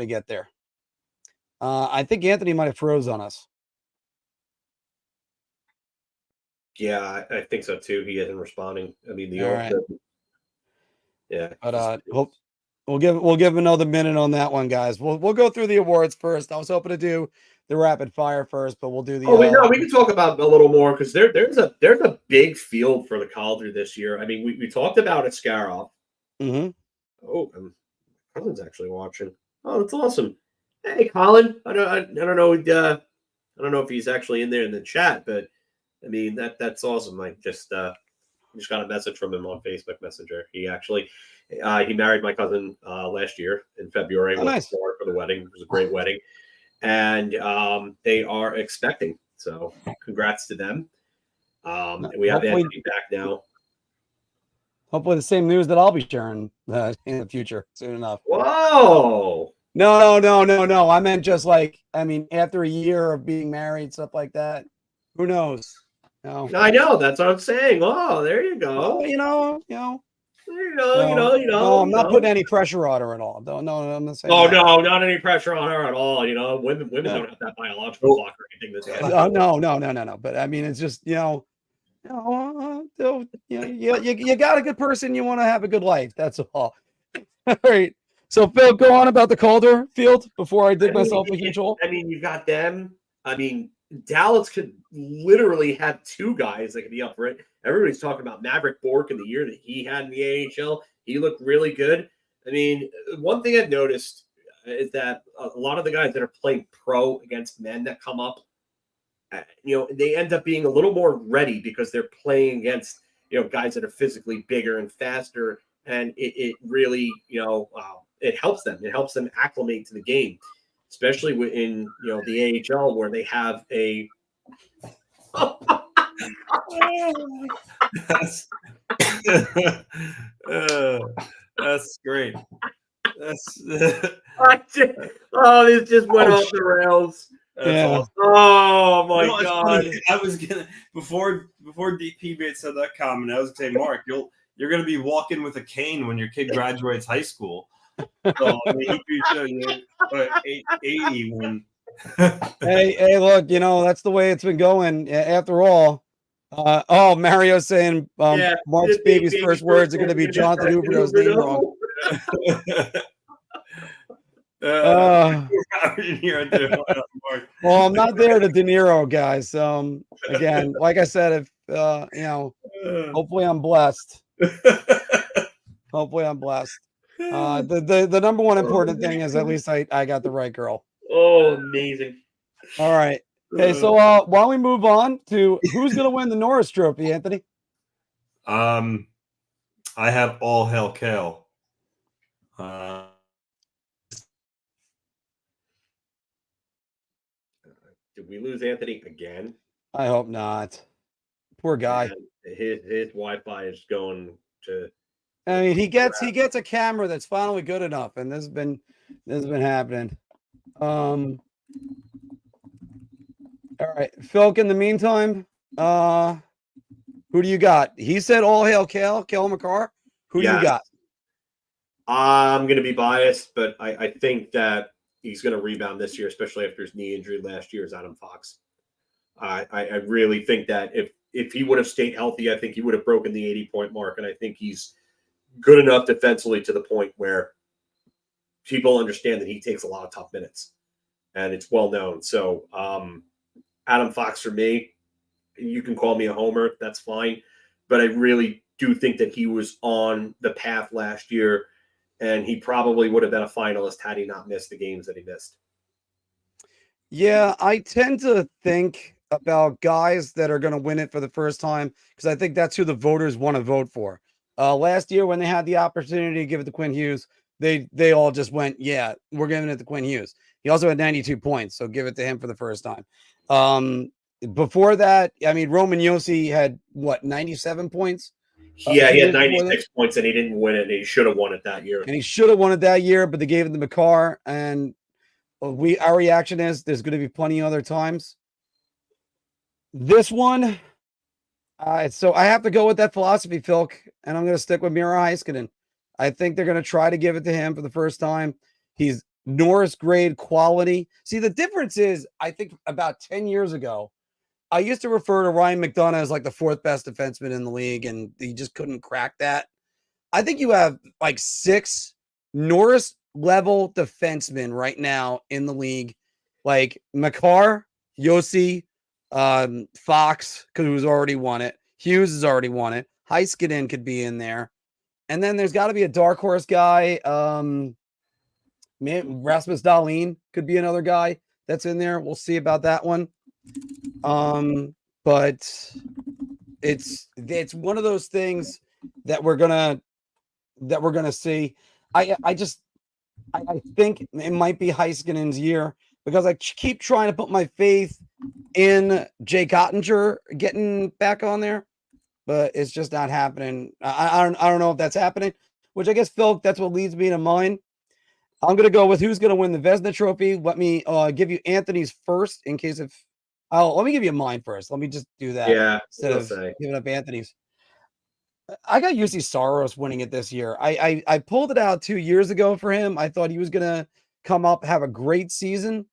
get there. I think Anthony might have froze on us. Yeah, I think so too. He isn't responding. I mean, yeah. But we'll give another minute on that one, guys. We'll go through the awards first. I was hoping to do the rapid fire first, but we'll do the. We can talk about a little more because there's a big field for the Calder this year. I mean, we talked about Askarov. Mm-hmm. Oh, Colin's actually watching. Oh, that's awesome. Hey, Colin. I don't know. I don't know if he's actually in there in the chat, but I mean that's awesome. I just got a message from him on Facebook Messenger. He actually he married my cousin last year in February. Oh, nice. For the wedding. It was a great wedding, and they are expecting. So congrats to them. We have Anthony back now. Hopefully the same news that I'll be sharing in the future soon enough. Whoa. No. I meant just like, I mean, after a year of being married, stuff like that. Who knows? No. I know. That's what I'm saying. Oh, there you go. Well, you know. There you go. No, I'm not putting any pressure on her at all. No, I'm not saying. Oh that. no, not any pressure on her at all. Women don't have that biological clock or anything. No. But I mean, it's just you got a good person. You want to have a good life. That's all. All right. So Phil, go on about the Calder field before I dig myself a huge hole. I mean, you got them. I mean, Dallas could literally have two guys that could be up for it. Everybody's talking about Maverick Bourque in the year that he had in the AHL. He looked really good. I mean, one thing I've noticed is that a lot of the guys that are playing pro against men that come up, they end up being a little more ready because they're playing against, guys that are physically bigger and faster. And it really, it helps them. It helps them acclimate to the game, especially in, the AHL where they have a. That's great. This just went off the rails. Yeah. Awesome. Oh my God! Funny. I was gonna before DP made said that comment. I was gonna say, Mark, you're gonna be walking with a cane when your kid graduates high school. So I mean, he'd be showing you 80 when. hey, look, that's the way it's been going. After all, Mario saying Mark's baby's first words are going to be Jonathan Huberdeau's name wrong. Well, I'm not there to De Niro, guys. Again, like I said, if hopefully I'm blessed. Hopefully I'm blessed. The number one important thing is at least I got the right girl. Oh, amazing. All right. Okay, so while we move on to who's going to win the Norris Trophy, Anthony? I have all hail Kale. Did we lose Anthony again? I hope not. Poor guy. Man, his Wi-Fi is going to. I mean, he gets a camera that's finally good enough, and this has been happening. All right, Philk. In the meantime, who do you got? He said all hail Kale McCarr. Who do you got? I'm going to be biased, but I think that he's going to rebound this year, especially after his knee injury last year, is Adam Fox. I really think that if he would have stayed healthy, I think he would have broken the 80-point mark, and I think he's good enough defensively to the point where people understand that he takes a lot of tough minutes, and it's well known. So Adam Fox for me, you can call me a homer, that's fine, but I really do think that he was on the path last year, and he probably would have been a finalist had he not missed the games that he missed. Yeah, I tend to think about guys that are going to win it for the first time because I think that's who the voters want to vote for. Last year when they had the opportunity to give it to Quinn Hughes, they all just went, yeah, we're giving it to Quinn Hughes. He also had 92 points, so give it to him for the first time. Before that, I mean, Roman Josi had, 97 points? Yeah, he had 96 points, and he didn't win it. And he should have won it that year. And he should have won it that year, but they gave it to McCarr. And our reaction is there's going to be plenty of other times. This one, so I have to go with that philosophy, Philk, and I'm going to stick with Miro Heiskanen. I think they're going to try to give it to him for the first time. He's Norris grade quality. See, the difference is, I think about 10 years ago, I used to refer to Ryan McDonough as like the fourth best defenseman in the league, and he just couldn't crack that. I think you have like 6 Norris level defensemen right now in the league, like McCarr, Josi, Fox, because who's already won it. Hughes has already won it. Heiskanen could be in there. And then there's got to be a dark horse guy. Rasmus Dahlin could be another guy that's in there. We'll see about that one. But it's one of those things that we're gonna see. I think it might be Heiskanen's year because I keep trying to put my faith in Jake Ottinger getting back on there, but it's just not happening. I don't know if that's happening, which I guess, Phil, that's what leads me to mine. I'm going to go with who's going to win the Vezina Trophy. Let me give you Anthony's first in case if let me give you mine first. Let me just do that. Yeah, Instead of giving up Anthony's. I got UC Saros winning it this year. I pulled it out 2 years ago for him. I thought he was going to come up, have a great season.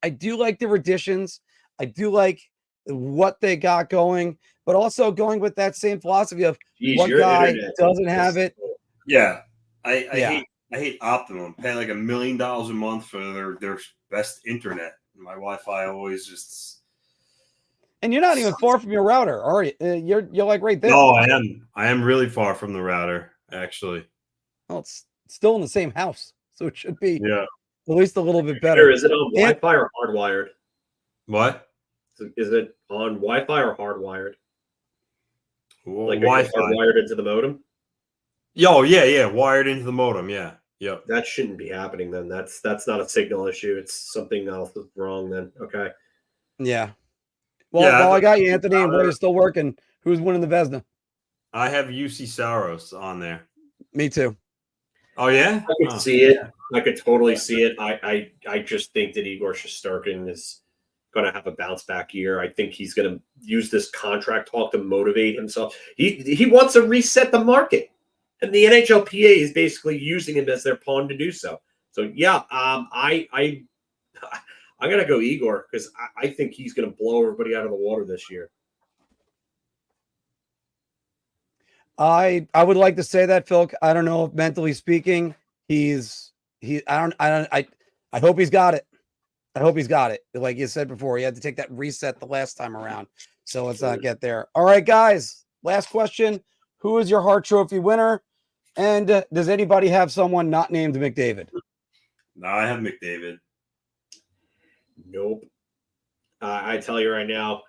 I do like their additions. I do like what they got going, but also going with that same philosophy of what guy doesn't have it. Yeah. I hate Optimum. Pay like $1 million a month for their best internet. My Wi-Fi always just. And you're not even far from your router, are you? You're like right there. No, I am. I am really far from the router, actually. Well, it's still in the same house, so it should be at least a little bit better. Is it on Wi-Fi or hardwired? What? Is it on Wi-Fi or hardwired? Like Wi-Fi wired into the modem? Yeah, wired into the modem. Yeah. Yep. That shouldn't be happening then. That's not a signal issue. It's something else that's wrong then. Okay. Yeah. Well, I got you, Anthony, and we're still working. Who's winning the Vezina? I have UC Saros on there. Me too. Oh yeah, I could see it. I could totally see it. I just think that Igor Shesterkin is going to have a bounce back year. I think he's going to use this contract talk to motivate himself. He wants to reset the market, and the NHLPA is basically using him as their pawn to do so. So yeah, I'm going to go Igor because I think he's going to blow everybody out of the water this year. I would like to say that, Phil. I don't know if mentally speaking, I hope he's got it. I hope he's got it. Like you said before, he had to take that reset the last time around. So let's not get there. All right, guys. Last question. Who is your Hart Trophy winner? And does anybody have someone not named McDavid? No, I have McDavid. Nope. I tell you right now,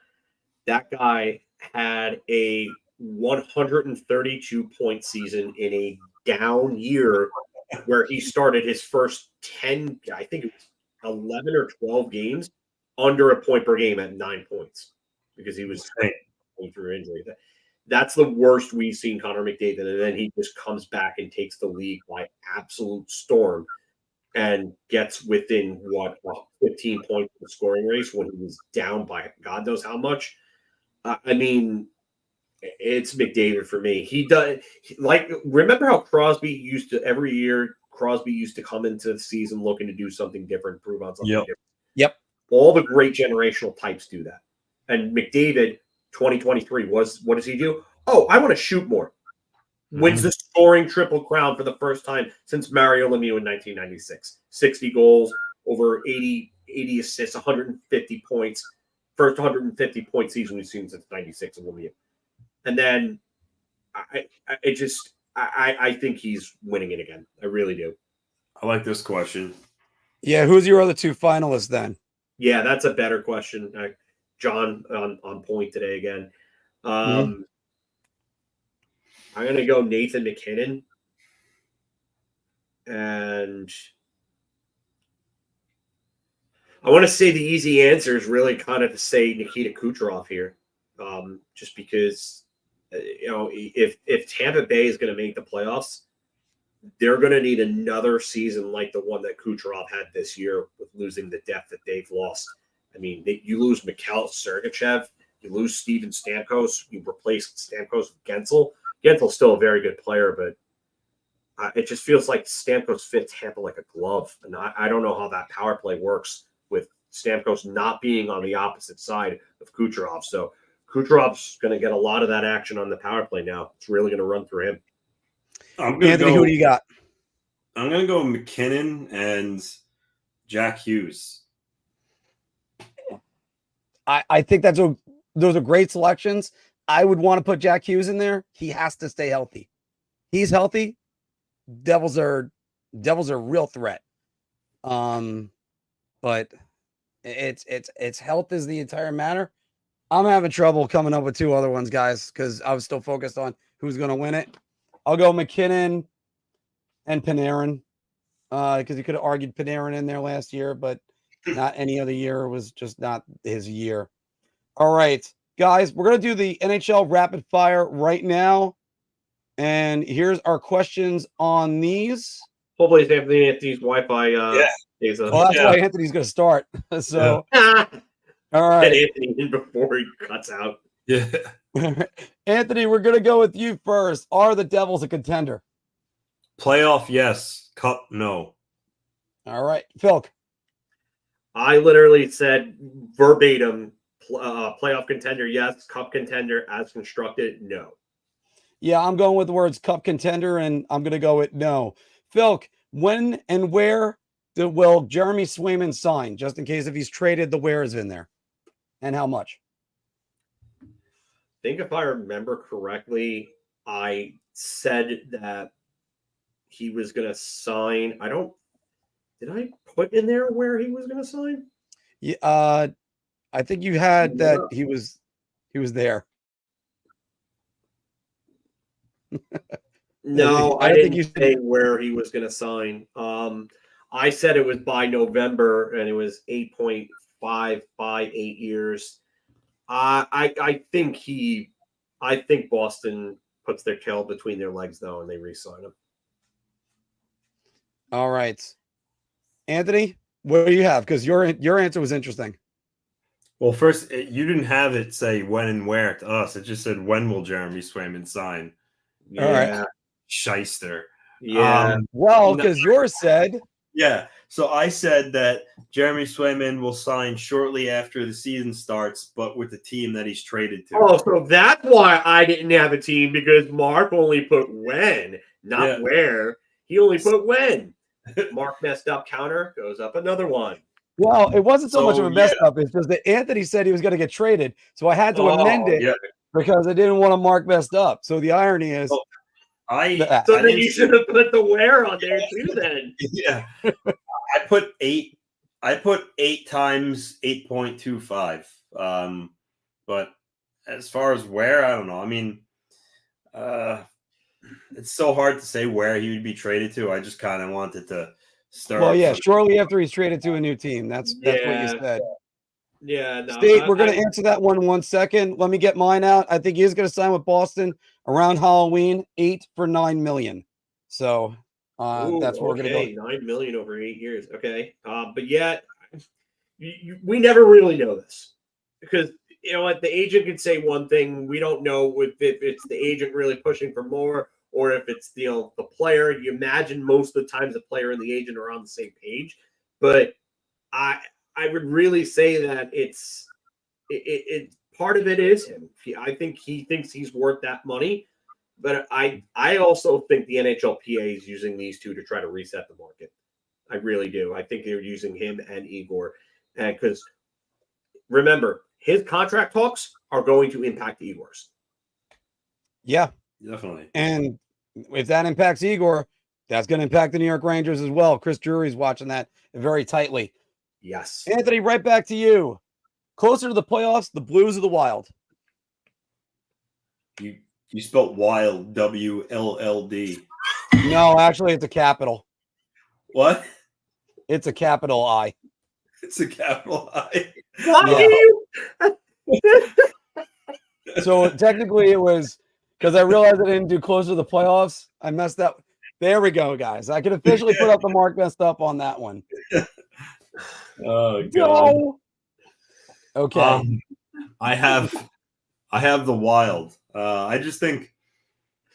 that guy had a 132-point season in a down year where he started his first 10, I think it was 11 or 12 games under a point per game at 9 points because he was going through injury. That's the worst we've seen Connor McDavid. And then he just comes back and takes the league by absolute storm and gets within 15 points of the scoring race when he was down by God knows how much. I mean, it's McDavid for me. He does remember how Crosby used to every year. Crosby used to come into the season looking to do something different, prove on something different. Yep. All the great generational types do that. And McDavid, 2023 what does he do? Oh, I want to shoot more. Wins the scoring triple crown for the first time since Mario Lemieux in 1996. 60 goals, over 80 assists, 150 points. First 150-point season we've seen since 96 of Lemieux. And then I think he's winning it again. I really do. I like this question. Yeah, who's your other two finalists then? Yeah, that's a better question. John on point today again. I'm going to go Nathan McKinnon. And I want to say the easy answer is really kind of to say Nikita Kucherov here. Just because, if Tampa Bay is going to make the playoffs, they're going to need another season like the one that Kucherov had this year with losing the depth that they've lost. I mean, you lose Mikhail Sergachev, you lose Steven Stamkos, you replace Stamkos with Gensel. Gensel's still a very good player, but it just feels like Stamkos fits Tampa like a glove. And I don't know how that power play works with Stamkos not being on the opposite side of Kucherov. So Kucherov's going to get a lot of that action on the power play now. It's really going to run through him. Anthony, who do you got? I'm going to go McKinnon and Jack Hughes. I think those are great selections. I would want to put Jack Hughes in there. He has to stay healthy. He's healthy. Devils are a real threat. But it's health is the entire matter. I'm having trouble coming up with two other ones, guys, because I was still focused on who's going to win it. I'll go McKinnon and Panarin because you could have argued Panarin in there last year, but not any other year. It was just not his year. All right. Guys, we're going to do the NHL rapid fire right now. And here's our questions on these. Hopefully, it's Anthony's Wi-Fi. Is Well, that's why Anthony's going to start. So, all right. Get Anthony in before he cuts out. Yeah. Anthony, we're going to go with you first. Are the Devils a contender? Playoff, yes. Cup, no. All right. Phil. I literally said verbatim, playoff contender, yes. Cup contender as constructed, no. Yeah, I'm going with the words cup contender, and I'm going to go with no. Phil, when and where will Jeremy Swayman sign, just in case if he's traded, the where is in there, and how much? I think if I remember correctly, I said that he was going to sign. Did I put in there where he was going to sign? Yeah, I think you had that he was there. No, I didn't say where he was going to sign. I said it was by November, and it was 8.5 by 8 years. I think Boston puts their tail between their legs though, and they re-sign him. All right, Anthony, what do you have? Because your answer was interesting. Well, first, you didn't have it say when and where to us. It just said when will Jeremy Swayman sign. Yeah. All right. Shyster. Yeah. Well, because yours said. Yeah. So I said that Jeremy Swayman will sign shortly after the season starts, but with the team that he's traded to. Oh, so that's why I didn't have a team, because Mark only put when, not where. He only put when. Mark messed up, counter, goes up another one. Well, it wasn't so much of a mess up. It's just that Anthony said he was going to get traded. So I had to amend it because I didn't want to mark messed up. So the irony is. Then you should have put the where on there too then. Yeah. I put 8 times 8.25. But as far as where, I don't know. I mean, it's so hard to say where he would be traded to. I just kind of wanted to start. Well, yeah, shortly after he's traded to a new team. That's what you said. Yeah, no, State, we're going to answer that one in 1 second. Let me get mine out. I think he's going to sign with Boston around Halloween, 8 for $9 million. So that's what we're going to go. $9 million over 8 years. Okay, but yet we never really know this, because you know what, the agent could say one thing. We don't know if it's the agent really pushing for more, or if it's the player. You imagine most of the times the player and the agent are on the same page, but I would really say that it's part of it is him. I think he thinks he's worth that money, but I also think the NHLPA is using these two to try to reset the market. I really do. I think they're using him and Igor, because remember, his contract talks are going to impact Igor's. Yeah, definitely. And if that impacts Igor, that's going to impact the New York Rangers as well. Chris Drury's watching that very tightly. Yes. Anthony, right back to you. Closer to the playoffs, the Blues or the Wild? You spelled wild, WLLD. No, actually, it's a capital. What? It's a capital I. It's a capital I. So technically it was because I realized I didn't do closer to the playoffs. I messed up. There we go, guys. I can officially put up the mark messed up on that one. Oh, God. No. Okay. I have the Wild. I just think,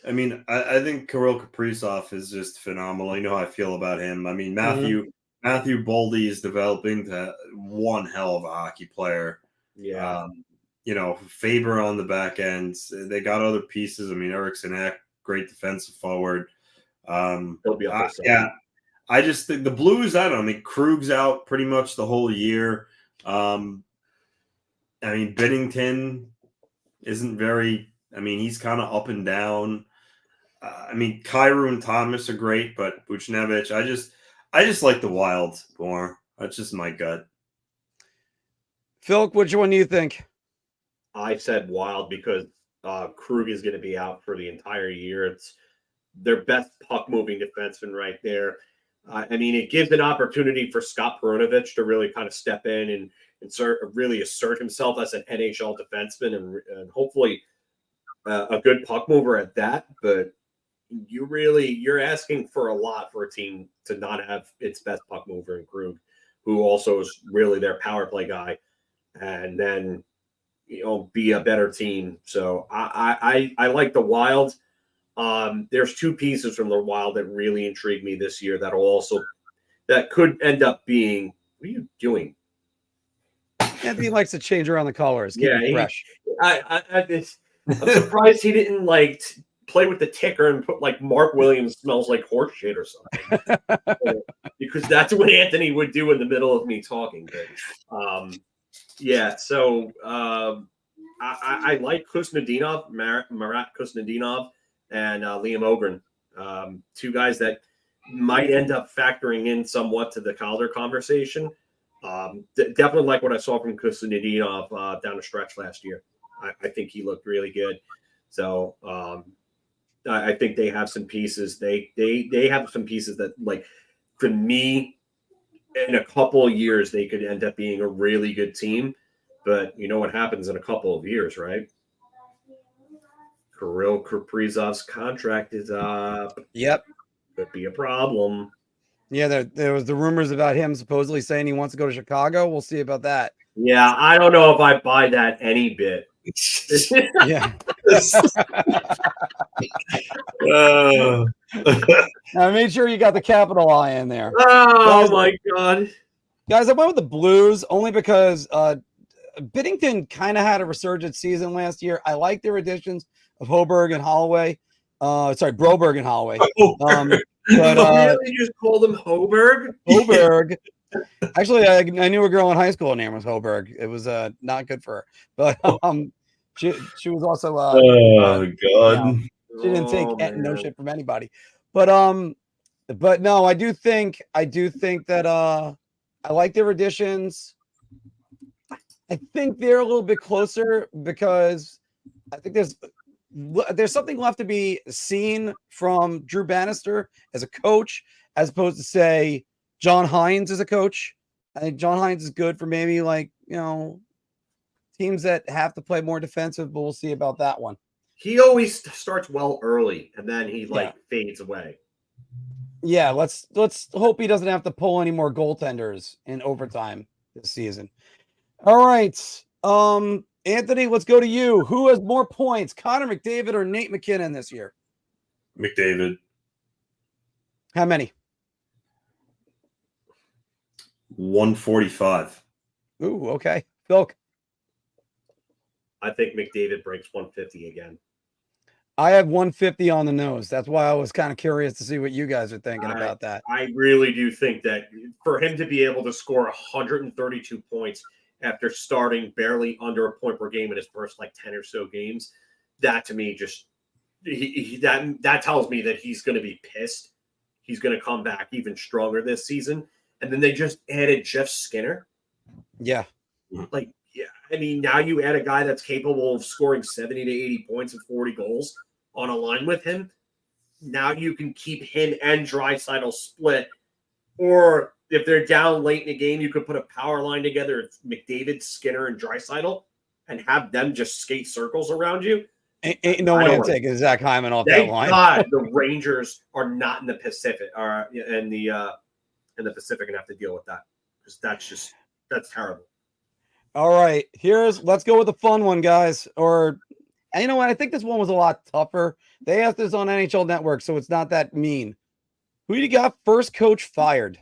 I think Kirill Kaprizov is just phenomenal. You know how I feel about him. I mean, Matthew Boldy is developing to one hell of a hockey player. Yeah. Faber on the back end. They got other pieces. I mean, Eriksson Ek, great defensive forward. He'll be up there. Yeah. I just think the Blues, I don't know. I mean, Krug's out pretty much the whole year. Binnington isn't very – he's kind of up and down. Kyrou and Thomas are great, but Buchnevich, I just like the Wild more. That's just my gut. Phil, which one do you think? I said Wild because Krug is going to be out for the entire year. It's their best puck-moving defenseman right there. It gives an opportunity for Scott Perunovich to really kind of step in really assert himself as an NHL defenseman and hopefully a good puck mover at that. But you're asking for a lot for a team to not have its best puck mover in Krug, who also is really their power play guy, and then be a better team. So I like the Wild. There's two pieces from the Wild that really intrigue me this year that could end up being. What are you doing? Anthony likes to change around the colors. Keep it fresh. I'm surprised he didn't play with the ticker and put Mark Williams smells like horse shit or something. Because that's what Anthony would do in the middle of me talking. But so I like Kuznetsov, Marat Kuznetsov, and Liam Ogren, two guys that might end up factoring in somewhat to the Calder conversation. Definitely like what I saw from Kuznetsov down the stretch last year. I think he looked really good. So I think they have some pieces. They have some pieces that, for me, in a couple of years, they could end up being a really good team. But you know what happens in a couple of years, right? Kirill Kaprizov's contract is up. Yep. Could be a problem. Yeah, there was the rumors about him supposedly saying he wants to go to Chicago. We'll see about that. Yeah, I don't know if I buy that any bit. Yeah. I made sure you got the capital I in there. Oh, my God. Guys, I went with the Blues only because Binnington kind of had a resurgent season last year. I like their additions of Broberg and Holloway. Broberg and Holloway. But really just call them Hoberg? Hoberg. Actually, I knew a girl in high school. Her name was Hoberg. It was not good for her, but she was also God, she didn't take no shit from anybody. But no, I do think that I like their additions. I think they're a little bit closer because I think there's something left to be seen from Drew Bannister as a coach, as opposed to say John Hines as a coach. I think John Hines is good for maybe teams that have to play more defensive, but we'll see about that one. He always starts well early and then he fades away. Yeah, let's hope he doesn't have to pull any more goaltenders in overtime this season. All right. Anthony, let's go to you. Who has more points, Connor McDavid or Nate McKinnon this year? McDavid. How many? 145. Ooh, okay. Phil? I think McDavid breaks 150 again. I have 150 on the nose. That's why I was kind of curious to see what you guys are thinking about that. I really do think that for him to be able to score 132 points after starting barely under a point per game in his first 10 or so games, that to me just that tells me that he's going to be pissed. He's going to come back even stronger this season. And then they just added Jeff Skinner. Yeah. I mean, now you add a guy that's capable of scoring 70 to 80 points and 40 goals on a line with him. Now you can keep him and Draisaitl split. Or if they're down late in the game, you could put a power line together. It's McDavid, Skinner, and Draisaitl and have them just skate circles around you. Ain't no way I'm taking Zach Hyman off that line. God, the Rangers are not in the Pacific or in the Pacific and have to deal with that because that's terrible. All right, let's go with the fun one, guys. And you know what? I think this one was a lot tougher. They asked this on NHL Network, so it's not that mean. Who do you got first coach fired?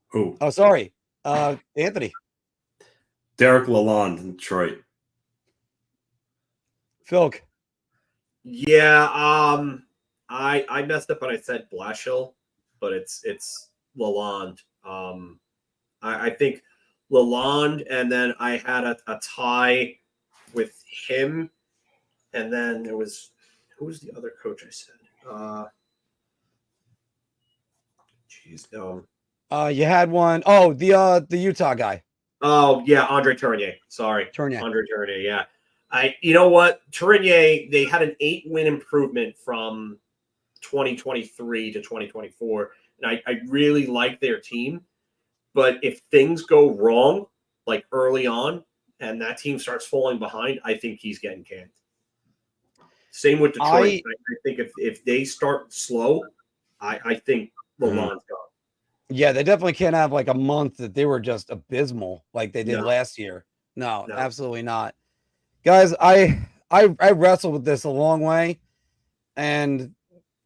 Who? Oh, sorry. Anthony. Derek Lalonde in Detroit. Phil. Yeah, I messed up when I said Blashill, but it's Lalonde. I think Lalonde, and then I had a tie with him, and then there was who was the other coach I said? You had one. Oh, the Utah guy. Oh yeah, Andre Tournier. Sorry, Tournier. Andre Tournier. Yeah, you know what? Tournier, they had an 8-win improvement from 2023 to 2024, and I really like their team. But if things go wrong, like early on, and that team starts falling behind, I think he's getting canned. Same with Detroit. I think if they start slow, I think LeBron's gone. Yeah, they definitely can't have like a month that they were just abysmal like they did last year. No, absolutely not. Guys, I wrestled with this a long way, and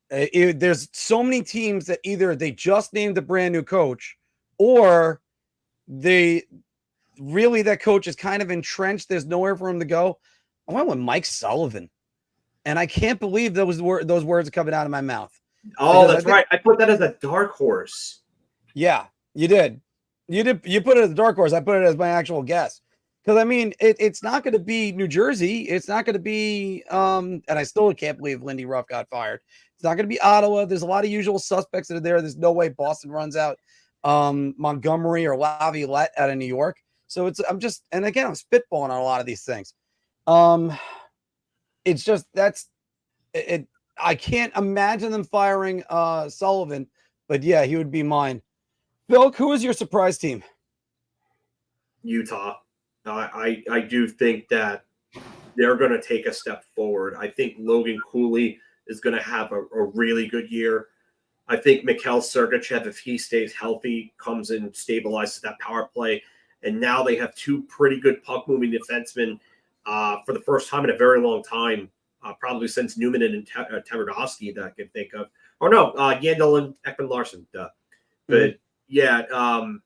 there's so many teams that either they just named a brand new coach, or that coach is kind of entrenched. There's nowhere for him to go. I went with Mike Sullivan, and I can't believe those words are coming out of my mouth. Oh, that's right. I put that as a dark horse. Yeah, you did. You put it as a dark horse. I put it as my actual guess. Because, I mean, it's not going to be New Jersey. It's not going to be, and I still can't believe Lindy Ruff got fired. It's not going to be Ottawa. There's a lot of usual suspects that are there. There's no way Boston runs out Montgomery or Laviolette out of New York. So I'm spitballing on a lot of these things. It's just, I can't imagine them firing Sullivan, but yeah, he would be mine. Bill, who is your surprise team? Utah. I do think that they're going to take a step forward. I think Logan Cooley is going to have a really good year. I think Mikhail Sergachev, if he stays healthy, comes and stabilizes that power play. And now they have two pretty good puck-moving defensemen for the first time in a very long time, probably since Newman and Tverdovsky that I can think of. Or no, Yandel and Ekman-Larsson. But them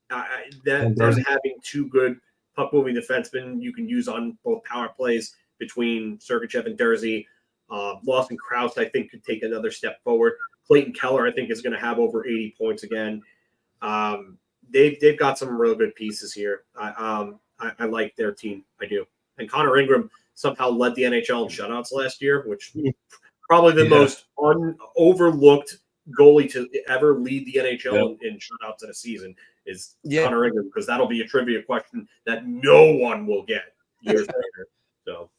having two good puck-moving defensemen you can use on both power plays between Sergachev and Durzi. Lawson Krause, I think, could take another step forward. Clayton Keller, I think, is going to have over 80 points again. They've got some real good pieces here. I like their team. I do. And Connor Ingram somehow led the NHL in shutouts last year, which probably the most overlooked goalie to ever lead the NHL in shutouts in a season is Connor Ingram, because that'll be a trivia question that no one will get years later. So.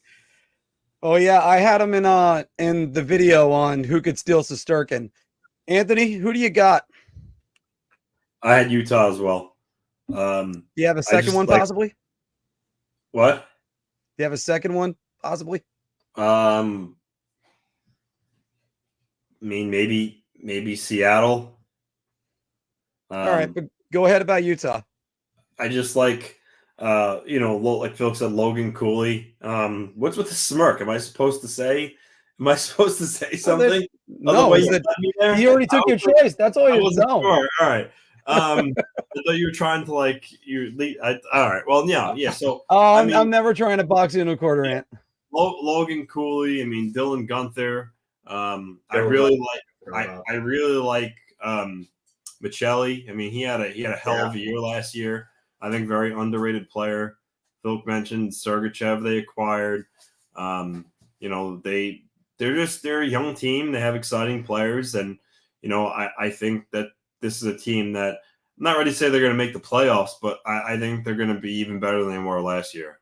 Oh yeah, I had him in the video on who could steal Shesterkin. Anthony, who do you got? I had Utah as well. Do you have a second one possibly? What? Do you have a second one possibly? I mean, maybe Seattle. All right, but go ahead about Utah. I just like, like Phil said, Logan Cooley. What's with the smirk? Am I supposed to say something? No, he already took your choice. That's all you know. Sure. All right. I thought you were trying to all right. Well, yeah. So I'm never trying to box you into a quarter, Ant. Logan Cooley. I mean, Dylan Guenther. I really like Michelli. I mean, he had a hell of a year last year. I think very underrated player. Phil mentioned Sergachev they acquired. They're a young team. They have exciting players, and I think that this is a team that I'm not ready to say they're going to make the playoffs, but I think they're going to be even better than they were last year.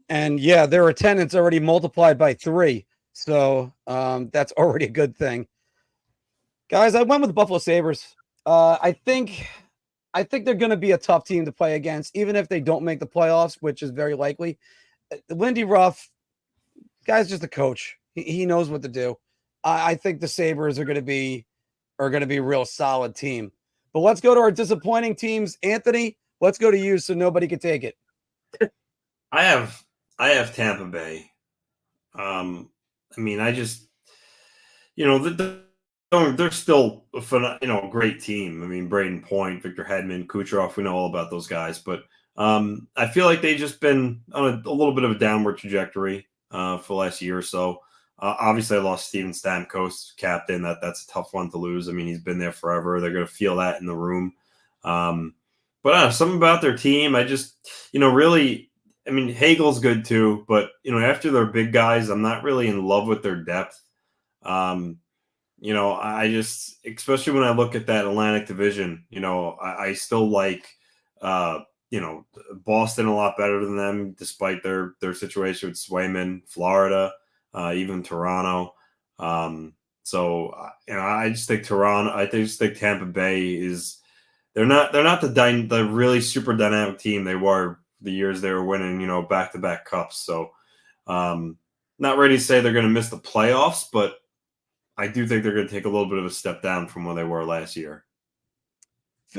And yeah, their attendance already multiplied by 3. So that's already a good thing. Guys, I went with the Buffalo Sabres. I think they're going to be a tough team to play against, even if they don't make the playoffs, which is very likely. Lindy Ruff, guy's just a coach. He knows what to do. I think the Sabres are going to be a real solid team. But let's go to our disappointing teams. Anthony, let's go to you so nobody can take it. I have Tampa Bay. I mean, I just, they're still a great team. I mean, Braden Point, Victor Hedman, Kucherov, we know all about those guys. But I feel like they've just been on a little bit of a downward trajectory for the last year or so. Obviously, I lost Steven Stamkos, captain. That's a tough one to lose. I mean, he's been there forever. They're going to feel that in the room. But something about their team, I just, really, I mean, Hagel's good too. But, after their big guys, I'm not really in love with their depth. I just, especially when I look at that Atlantic division, I still like, Boston a lot better than them, despite their situation with Swayman, Florida, even Toronto. I just think Tampa Bay is they're not the really super dynamic team they were the years they were winning, back-to-back cups. So not ready to say they're going to miss the playoffs, but I do think they're going to take a little bit of a step down from where they were last year.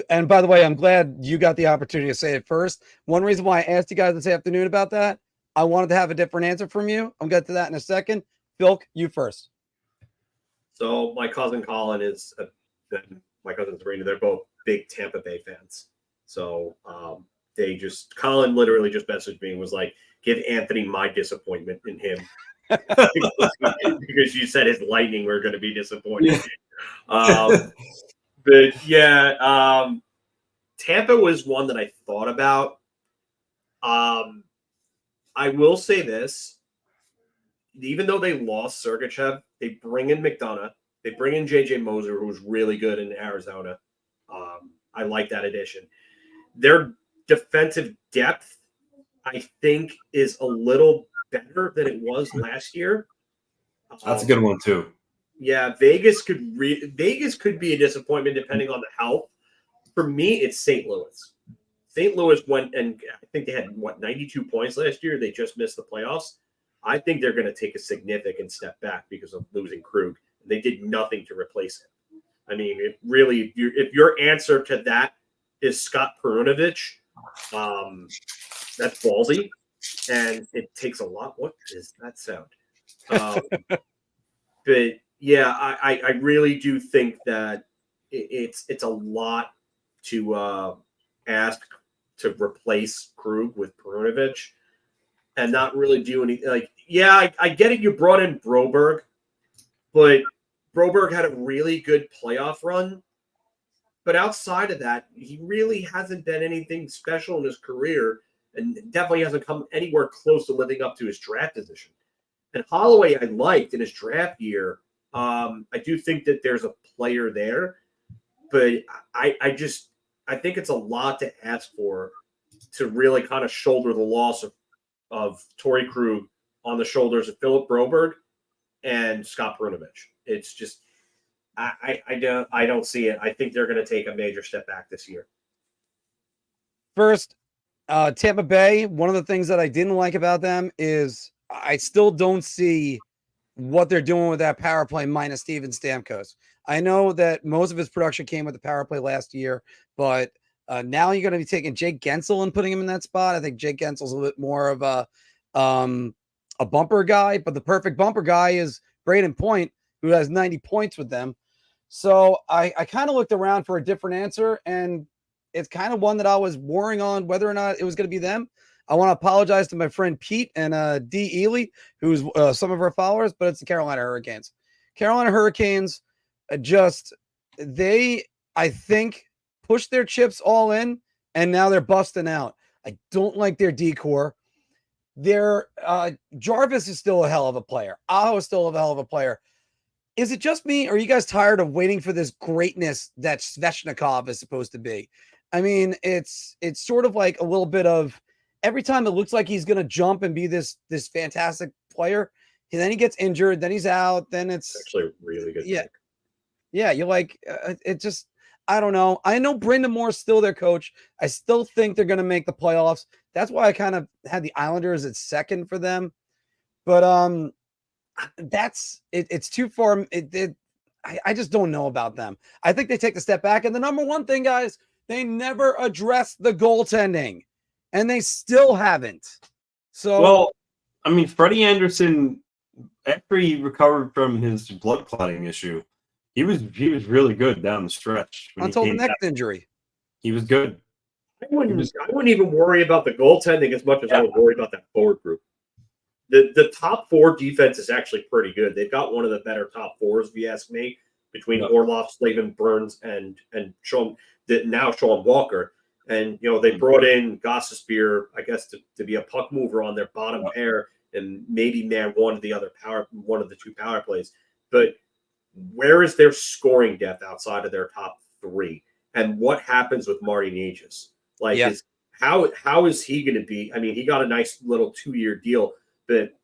And by the way, I'm glad you got the opportunity to say it first. One reason why I asked you guys this afternoon about that, I wanted to have a different answer from you. I'll get to that in a second. Phil, you first. So my cousin Colin and my cousin Serena, they're both big Tampa Bay fans. So Colin literally just messaged me and was like, give Anthony my disappointment in him. Because you said his Lightning were going to be disappointed. Yeah. But yeah, Tampa was one that I thought about. I will say this. Even though they lost Sergachev, they bring in McDonough. They bring in J.J. Moser, who's really good in Arizona. I like that addition. Their defensive depth, I think, is a little better than it was last year. That's a good one, too. Yeah, Vegas could be a disappointment depending on the health. For me, it's St. Louis. St. Louis went, and I think they had, 92 points last year. They just missed the playoffs. I think they're going to take a significant step back because of losing Krug. They did nothing to replace him. I mean, if your answer to that is Scott Perunovich, that's ballsy, and it takes a lot. What is that sound? But yeah, I really do think that it's a lot to ask to replace Krug with Perunovich and not really do anything. Like, yeah, I get it. You brought in Broberg, but Broberg had a really good playoff run. But outside of that, he really hasn't done anything special in his career and definitely hasn't come anywhere close to living up to his draft position. And Holloway, I liked in his draft year. I do think that there's a player there, but I think it's a lot to ask for to really kind of shoulder the loss of Torrey Krug on the shoulders of Philip Broberg and Scott Perunovich. It's just I don't see it. I think they're going to take a major step back this year. First, Tampa Bay, one of the things that I didn't like about them is I still don't see what they're doing with that power play minus Steven Stamkos. I know that most of his production came with the power play last year, but now you're going to be taking Jake Gensel and putting him in that spot. I think Jake Gensel's a little bit more of a bumper guy, but the perfect bumper guy is Braden Point, who has 90 points with them. So I kind of looked around for a different answer, and it's kind of one that I was worrying on whether or not it was going to be them. I want to apologize to my friend Pete and D. Ely, who's some of our followers, but it's the Carolina Hurricanes. Carolina Hurricanes I think, pushed their chips all in, and now they're busting out. I don't like their decor. Their Jarvis is still a hell of a player. Aho is still a hell of a player. Is it just me, or are you guys tired of waiting for this greatness that Svechnikov is supposed to be? I mean, it's sort of like a little bit of every time it looks like he's going to jump and be this fantastic player, and then he gets injured, then he's out, then it's actually a really good. Yeah. Pick. Yeah. You're like, it just, I don't know. I know Brendan Moore's still their coach. I still think they're going to make the playoffs. That's why I kind of had the Islanders at second for them. But, it's too far. I just don't know about them. I think they take a step back. And the number one thing, guys, they never addressed the goaltending, and they still haven't. So, well, I mean, Freddie Anderson, after he recovered from his blood clotting issue, he was really good down the stretch. Until the next injury, he was good. I wouldn't even worry about the goaltending as much as I would worry about that forward group. The top four defense is actually pretty good. They've got one of the better top fours, if you ask me, between Orlov, Slavin, Burns, and Sean Walker. And they brought in Gossespierre, I guess, to be a puck mover on their bottom pair and maybe man one of the two power plays. But where is their scoring depth outside of their top three? And what happens with Marty Necas? How is he going to be? I mean, he got a nice little 2-year deal, but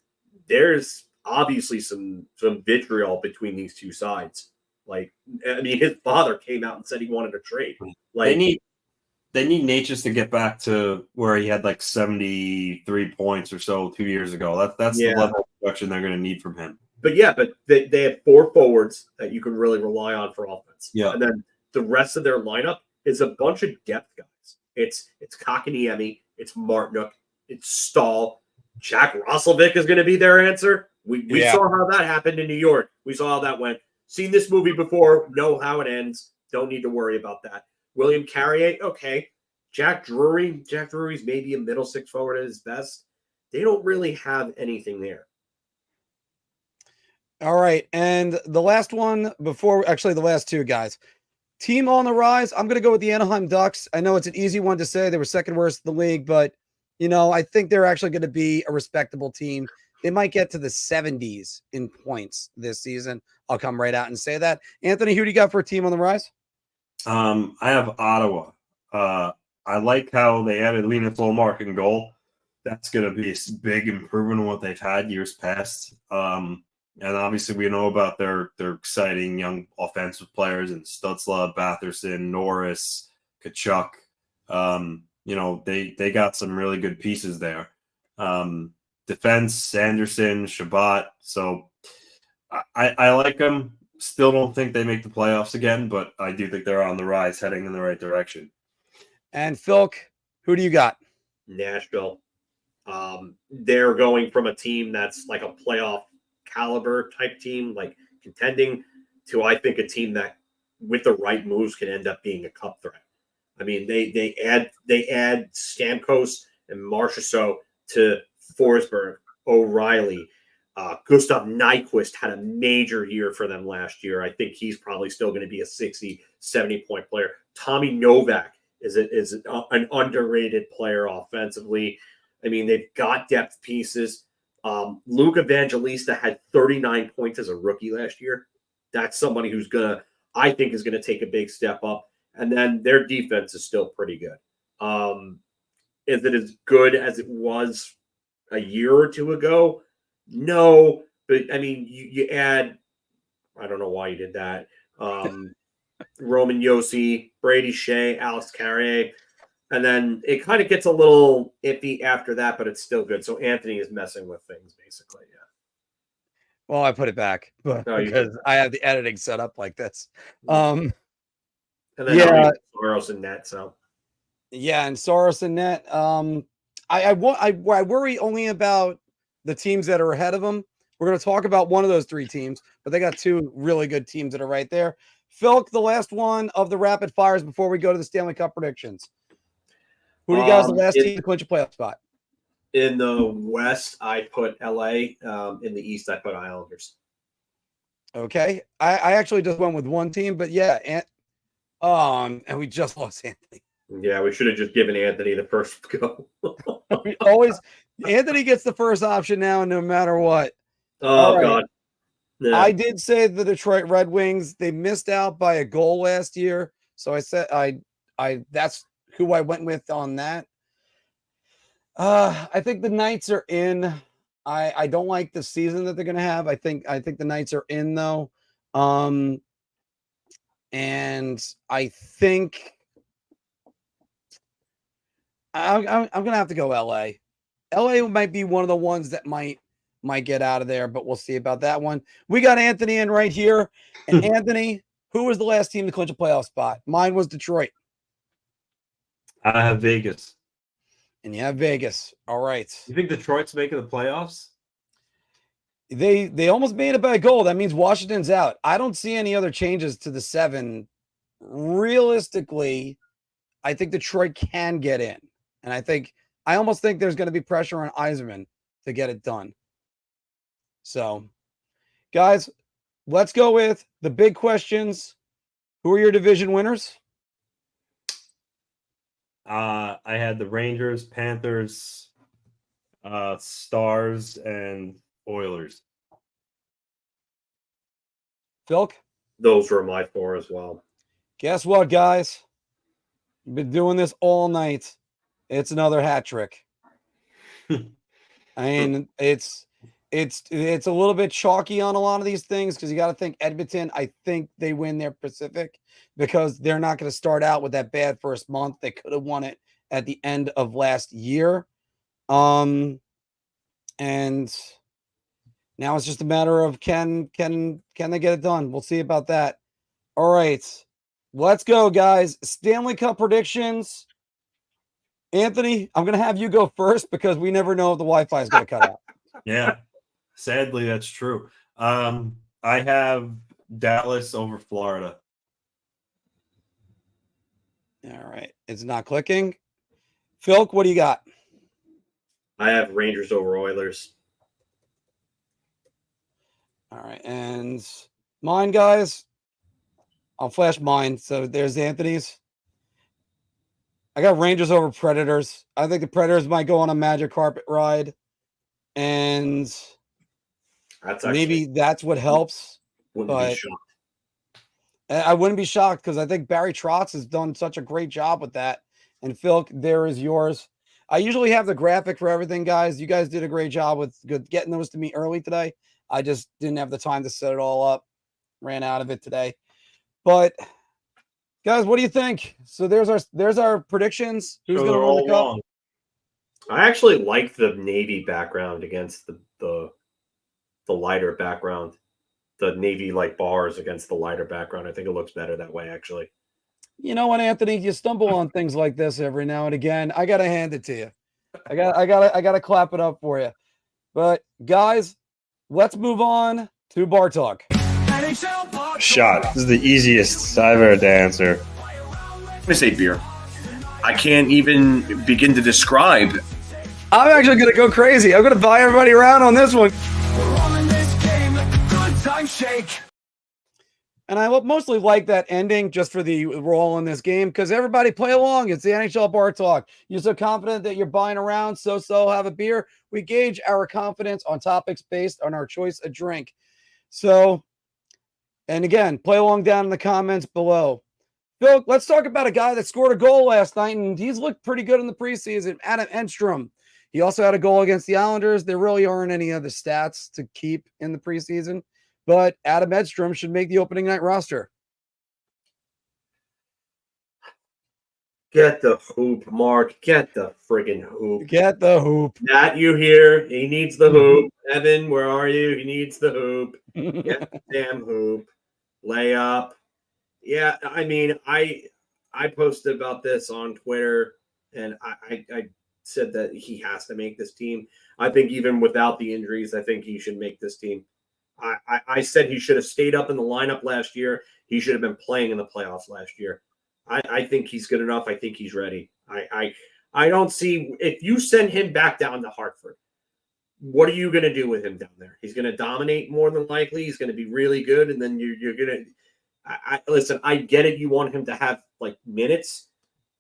there's obviously some vitriol between these two sides. Like, I mean, his father came out and said he wanted to trade. Like they need Natchez to get back to where he had like 73 points or so 2 years ago. That's the level of production they're going to need from him. But they have 4 forwards that you can really rely on for offense. Yeah. And then the rest of their lineup is a bunch of depth guys. It's Kotkaniemi, it's Martinook, it's Stahl. Jack Roslovic is going to be their answer. We saw how that happened in New York. We saw how that went. Seen this movie before, know how it ends. Don't need to worry about that. William Carrier, okay. Jack Drury's maybe a middle 6 forward at his best. They don't really have anything there. All right. And the last one the last 2 guys. Team on the rise. I'm going to go with the Anaheim Ducks. I know it's an easy one to say. They were second worst in the league, but, I think they're actually going to be a respectable team. They might get to the 70s in points this season. I'll come right out and say that. Anthony, who do you got for a team on the rise? I have Ottawa. I like how they added Linus Ullmark in goal. That's going to be a big improvement on what they've had years past. And obviously we know about their exciting young offensive players in Stützle, Batherson, Norris, Kachuk. They got some really good pieces there. Defense, Sanderson, Shabbat. So I like them. Still don't think they make the playoffs again, but I do think they're on the rise, heading in the right direction. And Philk, who do you got? Nashville. They're going from a team that's like a playoff caliber type team, like contending, to I think a team that with the right moves can end up being a cup threat. I mean, they add Stamkos and Marchessault to Forsberg, O'Reilly. Gustav Nyquist had a major year for them last year. I think he's probably still going to be a 60, 70-point player. Tommy Novak is an underrated player offensively. I mean, they've got depth pieces. Luke Evangelista had 39 points as a rookie last year. That's somebody who's I think is going to take a big step up. And then their defense is still pretty good. Is it as good as it was a year or 2 ago? No, but I mean, you add, I don't know why you did that. Roman Yossi, Brady Shea, Alex Carrier. And then it kind of gets a little iffy after that, but it's still good. So Anthony is messing with things, basically. Yeah. Well, I put it back because I have the editing set up like this. And then Soros and net. So and Soros and net. I worry only about the teams that are ahead of them. We're going to talk about one of those 3 teams, but they got 2 really good teams that are right there. Philk, the last one of the rapid fires before we go to the Stanley Cup predictions. Who do you guys the last team to clinch a playoff spot? In the West, I put LA. In the East, I put Islanders. Okay. I actually just went with one team, but yeah. And we just lost Anthony. Yeah, we should have just given Anthony the first go. Anthony gets the first option now, no matter what. Oh, right. God. Yeah. I did say the Detroit Red Wings, they missed out by a goal last year. So I said I that's who I went with on that. I think the Knights are in. I don't like the season that they're going to have. I think the Knights are in though. And I think I'm going to have to go LA. LA might be one of the ones that might get out of there, but we'll see about that one. We got Anthony in right here. And Anthony, who was the last team to clinch a playoff spot? Mine was Detroit. I have Vegas. And you have Vegas. All right. You think Detroit's making the playoffs? They almost made it by a goal. That means Washington's out. I don't see any other changes to the 7. Realistically, I think Detroit can get in. And I almost think there's going to be pressure on Yzerman to get it done. So, guys, let's go with the big questions. Who are your division winners? I had the Rangers, Panthers, Stars, and Oilers. Philk? Those were my 4 as well. Guess what, guys? We've been doing this all night. It's another hat trick. I mean, it's a little bit chalky on a lot of these things because you got to think Edmonton. I think they win their Pacific because they're not going to start out with that bad first month. They could have won it at the end of last year. And now it's just a matter of can they get it done? We'll see about that. All right, let's go, guys. Stanley Cup predictions. Anthony, I'm going to have you go first because we never know if the Wi-Fi is going to cut out. Yeah, sadly, that's true. I have Dallas over Florida. All right, it's not clicking. Phil, what do you got? I have Rangers over Oilers. All right, and mine, guys. I'll flash mine. So there's Anthony's. I got Rangers over Predators. I think the Predators might go on a magic carpet ride, and maybe that's what helps. Wouldn't be shocked. I wouldn't be shocked because I think Barry Trotz has done such a great job with that. And Phil, there is yours. I usually have the graphic for everything, guys. You guys did a great job with getting those to me early today. I just didn't have the time to set it all up. Ran out of it today. But guys, what do you think? So there's our predictions. Who's going to win the cup? I actually like the navy background against the lighter background. The navy like bars against the lighter background. I think it looks better that way, actually. You know what, Anthony? You stumble on things like this every now and again. I gotta hand it to you. I gotta clap it up for you. But guys, let's move on to Bar Talk. Shot. This is the easiest I've ever to answer. I'm going to say beer. I can't even begin to describe. I'm actually going to go crazy. I'm going to buy everybody around on this one. And I mostly like that ending just for the role in this game because everybody play along. It's the NHL Bar Talk. You're so confident that you're buying around, so have a beer. We gauge our confidence on topics based on our choice of drink. So, and again, play along down in the comments below. Phil, let's talk about a guy that scored a goal last night, and he's looked pretty good in the preseason, Adam Enstrom. He also had a goal against the Islanders. There really aren't any other stats to keep in the preseason, but Adam Enstrom should make the opening night roster. Get the hoop, Mark. Get the friggin' hoop. Get the hoop. Not you here. He needs the hoop. Evan, where are you? He needs the hoop. Get the damn hoop. Lay up. Yeah, I mean, I posted about this on Twitter, and I said that he has to make this team. I think even without the injuries, I think he should make this team. I said he should have stayed up in the lineup last year. He should have been playing in the playoffs last year. I think he's good enough. I think he's ready. I don't see if you send him back down to Hartford, what are you going to do with him down there? He's going to dominate more than likely. He's going to be really good, and then you're going to. Listen, I get it. You want him to have like minutes,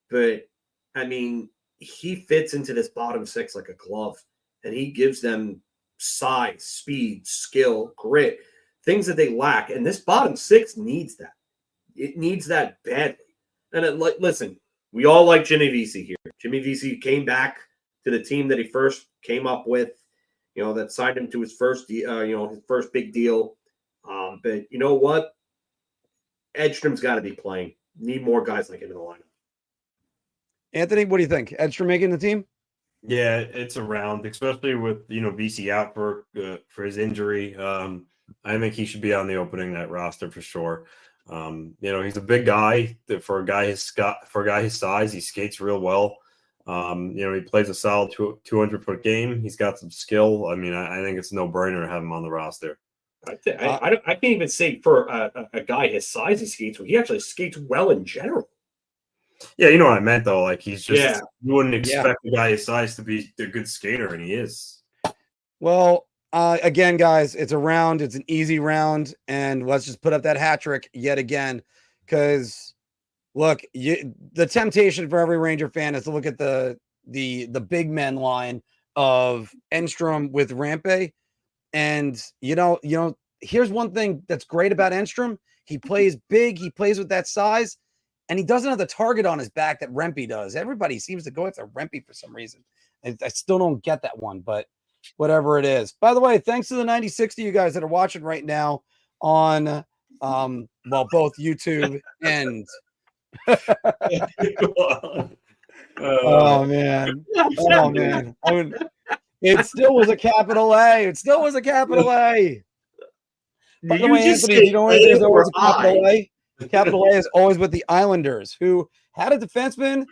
but I mean, he fits into this bottom six like a glove, and he gives them size, speed, skill, grit, things that they lack. And this bottom six needs that. It needs that badly. And listen, we all like Jimmy Vesey here. Jimmy Vesey came back to the team that he first came up with, that signed him to his first, his first big deal. But you know what? Edstrom's got to be playing. Need more guys like him in the lineup. Anthony, what do you think? Edstrom making the team? Yeah, it's around, especially with VC out for his injury. I think he should be on the opening night roster for sure. He's a big guy for a guy his size. He skates real well. He plays a solid 200-foot game. He's got some skill. I mean, I think it's a no-brainer to have him on the roster. I can't even say for a guy his size he skates well. He actually skates well in general. Yeah, you know what I meant though. Like he's just you wouldn't expect a guy his size to be a good skater, and he is. Well, again, guys, it's a round. It's an easy round, and let's just put up that hat trick yet again. Because look, the temptation for every Ranger fan is to look at the big men line of Enstrom with Rampe. And here's one thing that's great about Enstrom. He plays big, he plays with that size, and he doesn't have the target on his back that Rempe does. Everybody seems to go after Rempe for some reason. I still don't get that one, but whatever it is. By the way, thanks to the 9060 you guys that are watching right now on both YouTube and oh man. I mean, it still was a capital A. It still was a capital A. By the way, Anthony, you know there's always a capital A. Capital A is always with the Islanders, who had a defenseman,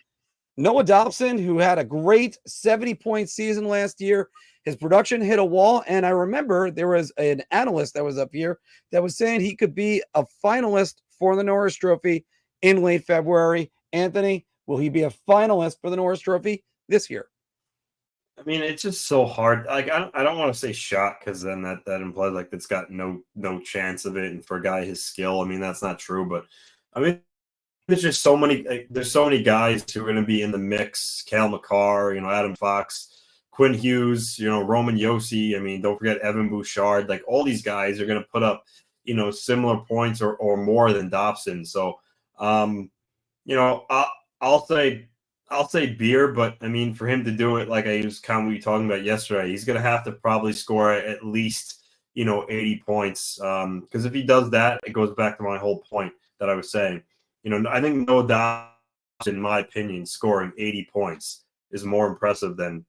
Noah Dobson, who had a great 70-point season last year. His production hit a wall, and I remember there was an analyst that was up here that was saying he could be a finalist for the Norris Trophy in late February. Anthony, will he be a finalist for the Norris Trophy this year? I mean, it's just so hard. Like, I don't want to say shot because then that implies like it's got no chance of it. And for a guy his skill, I mean, that's not true. But I mean, there's just so many. There's so many guys who are going to be in the mix. Cale Makar, Adam Fox, Quinn Hughes, Roman Yossi. I mean, don't forget Evan Bouchard. Like all these guys are going to put up, similar points or more than Dobson. So, I'll say Beer, but I mean, for him to do it, like I was kind of talking about yesterday, he's going to have to probably score at least, 80 points. Because if he does that, it goes back to my whole point that I was saying. I think no doubt, in my opinion, scoring 80 points is more impressive than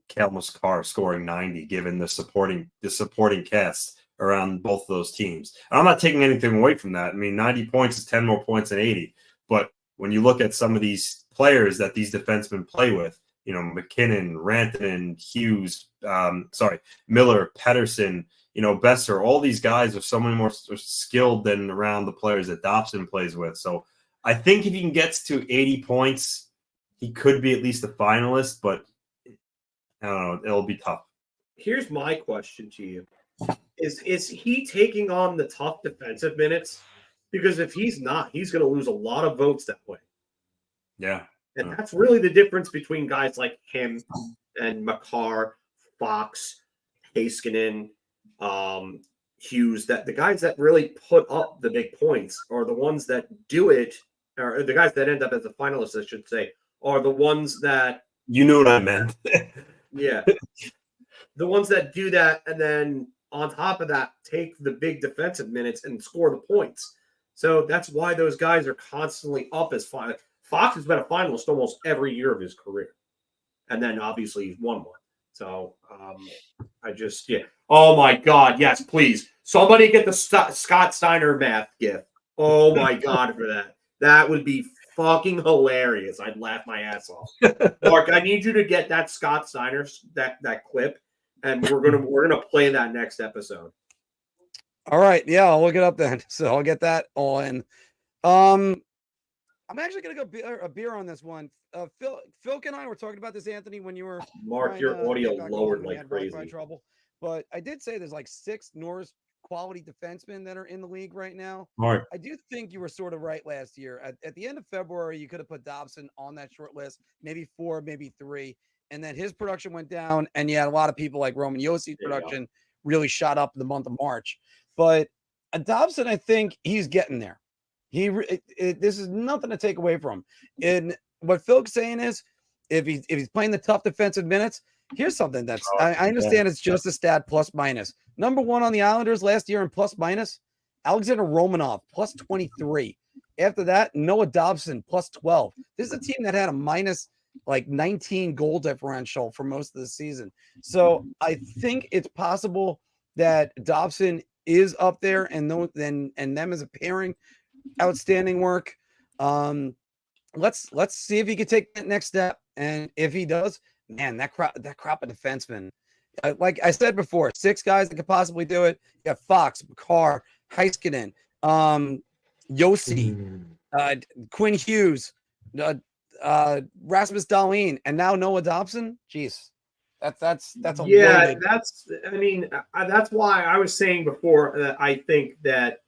Cale Makar scoring 90, given the supporting cast around both of those teams. And I'm not taking anything away from that. I mean, 90 points is 10 more points than 80. But when you look at some of these players that these defensemen play with, McKinnon, Rantanen, Hughes, Miller, Pedersen, Besser, all these guys are so many more skilled than around the players that Dobson plays with. So I think if he gets to 80 points, he could be at least a finalist, but I don't know, it'll be tough. Here's my question to you. Is he taking on the tough defensive minutes? Because if he's not, he's going to lose a lot of votes that way. Yeah. And that's really the difference between guys like him and Makar, Fox, Heiskanen, Hughes, that the guys that really put up the big points are the ones that do it, or the guys that end up as a finalist, I should say, are the ones that... You knew what I meant. Yeah. The ones that do that, and then on top of that, take the big defensive minutes and score the points. So that's why those guys are constantly up as finalists. Fox has been a finalist almost every year of his career. And then obviously he's won one. So Oh my God. Yes, please. Somebody get the Scott Steiner math gift. Oh my God for that. That would be fucking hilarious. I'd laugh my ass off. Mark, I need you to get that Scott Steiner, that clip. And we're gonna play that next episode. All right. Yeah, I'll look it up then. So I'll get that on. I'm actually going to go a beer on this one. Phil and I were talking about this, Anthony, when you were Mark, your audio lowered like crazy. Trouble. But I did say there's like 6 Norris quality defensemen that are in the league right now. Mark, I do think you were sort of right last year. At the end of February, you could have put Dobson on that short list, maybe 4, maybe 3. And then his production went down. And you had a lot of people like Roman Yossi's production really shot up in the month of March. But Dobson, I think he's getting there. This is nothing to take away from him. And what Phil's saying is, if he's playing the tough defensive minutes, here's something that's I understand it's just a stat plus minus. Number 1 on the Islanders last year in plus minus, Alexander Romanov plus 23. After that, Noah Dobson plus 12. This is a team that had a minus like 19 goal differential for most of the season. So I think it's possible that Dobson is up there and them as a pairing. Outstanding work. Let's see if he can take that next step, and if he does, man, that crop of defensemen. Like I said before, 6 guys that could possibly do it. You have Fox, Makar, Heiskanen, Yossi, Quinn Hughes, Rasmus Dahlin, and now Noah Dobson. Jeez, that's a loaded. That's why I was saying before that I think that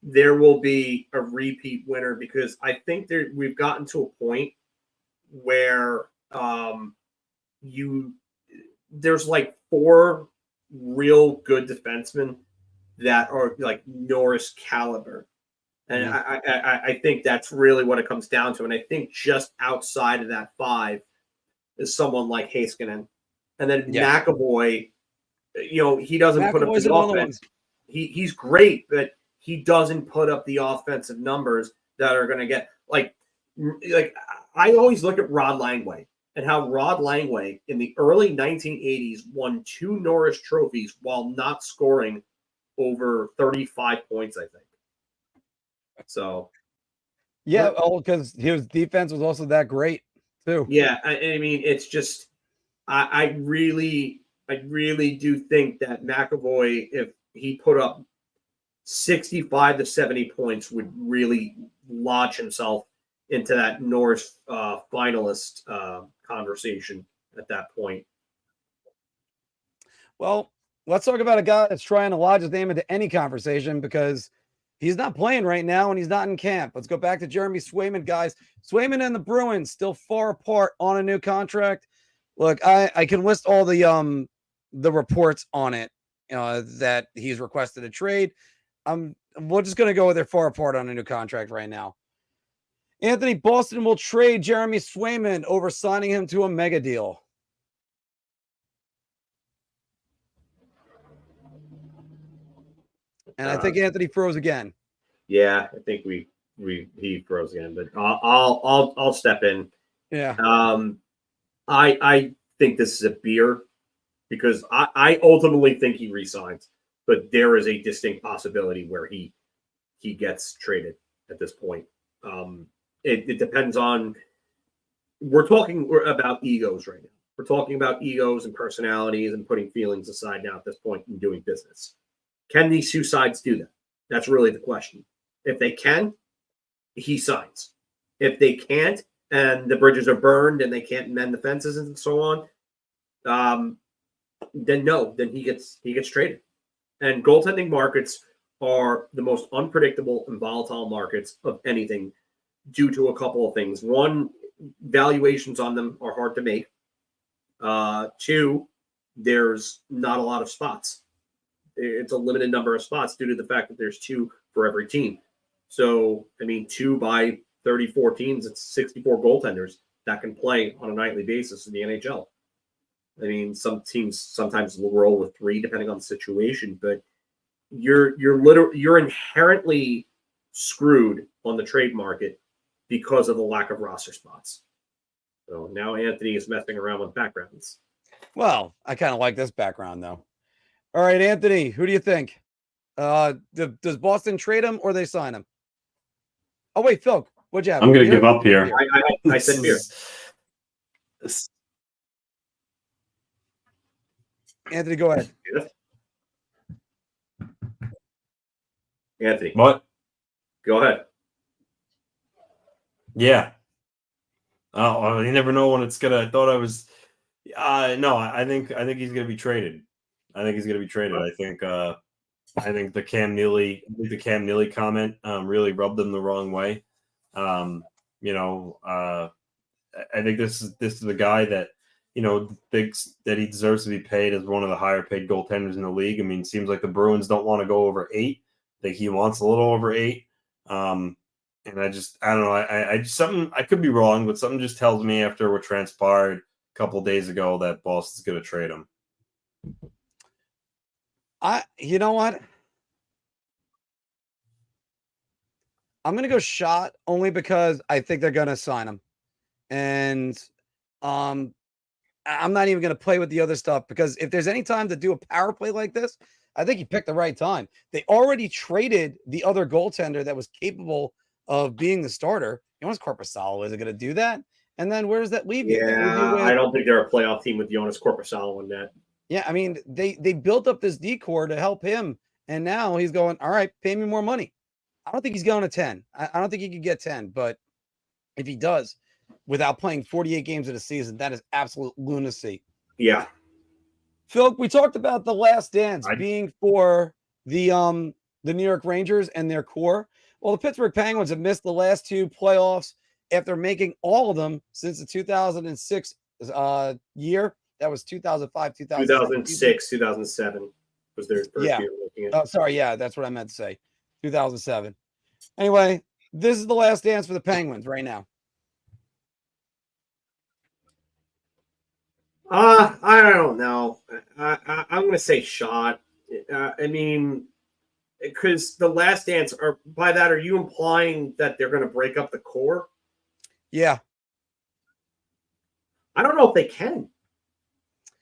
there will be a repeat winner, because I think we've gotten to a point where there's like 4 real good defensemen that are like Norris caliber. And I think that's really what it comes down to. And I think just outside of that 5 is someone like Heiskanen. And then McAvoy he doesn't put up McAvoy's the another one. offense. He's great, but he doesn't put up the offensive numbers that are going to get like I always look at Rod Langway and how Rod Langway in the early 1980s won 2 Norris trophies while not scoring over 35 points, I think. So, Yeah, because his defense was also that great too. yeah, I mean, it's just I really do think that McAvoy, if he put up 65 to 70 points, would really launch himself into that Norris finalist conversation at that point. Well, let's talk about a guy that's trying to lodge his name into any conversation because he's not playing right now and he's not in camp. Let's go back to Jeremy Swayman, guys. Swayman and the Bruins still far apart on a new contract. Look, I can list all the reports on it that he's requested a trade. We're just going to go with they're far apart on a new contract right now. Anthony, Boston will trade Jeremy Swayman over signing him to a mega deal. And I think Anthony froze again. Yeah, I think he froze again, but I'll step in. Yeah. I think this is a beer because I ultimately think he resigns, but there is a distinct possibility where he gets traded at this point. It depends on. We're talking about egos right now. We're talking about egos and personalities and putting feelings aside now at this point and doing business. Can these two sides do that? That's really the question. If they can, he signs. If they can't, and the bridges are burned and they can't mend the fences and so on, then no, then he gets traded. And goaltending markets are the most unpredictable and volatile markets of anything due to a couple of things. One, valuations on them are hard to make. 2, there's not a lot of spots. It's a limited number of spots due to the fact that there's 2 for every team. So, I mean, 2 by 34 teams, it's 64 goaltenders that can play on a nightly basis in the NHL. I mean, some teams sometimes will roll with 3 depending on the situation, but you're inherently screwed on the trade market because of the lack of roster spots. So now Anthony is messing around with backgrounds. Well, I kind of like this background though. All right, Anthony, who do you think? Does Boston trade him or they sign him? Oh wait, Phil, what'd you have? I'm going to give up here. I said beer. Anthony, go ahead. Anthony, What? go ahead. Yeah. Oh, you never know when it's gonna. I thought I was. No, I think he's gonna be traded. I think the Cam Neely comment really rubbed him the wrong way. I think this is the guy that thinks that he deserves to be paid as one of the higher paid goaltenders in the league. I mean, it seems like the Bruins don't want to go over 8. I think he wants a little over 8. And I don't know. I just something I could be wrong, but something just tells me after what transpired a couple of days ago that Boston's going to trade him. You know what? I'm going to go shot only because I think they're going to sign him. And I'm not even going to play with the other stuff because if there's any time to do a power play like this, I think you picked the right time. They already traded the other goaltender that was capable of being the starter. Jonas Korpisalo isn't going to do that. And then where does that leave you? Yeah, I don't think they're a playoff team with Jonas Korpisalo in that. Yeah, I mean, they built up this decor to help him, and now he's going, all right, pay me more money. I don't think he's going to 10. I don't think he could get 10, but if he does, without playing 48 games in a season, that is absolute lunacy. Yeah. Phil, we talked about the last dance being for the New York Rangers and their core. Well, the Pittsburgh Penguins have missed the last 2 playoffs after making all of them since the 2006 year. That was 2005, 2006, 2007 was their first year making it. Oh, sorry. Yeah, that's what I meant to say. 2007. Anyway, this is the last dance for the Penguins right now. I don't know. I'm going to say shot. I mean, because the Last Dance, are by that, are you implying that they're going to break up the core? Yeah. I don't know if they can.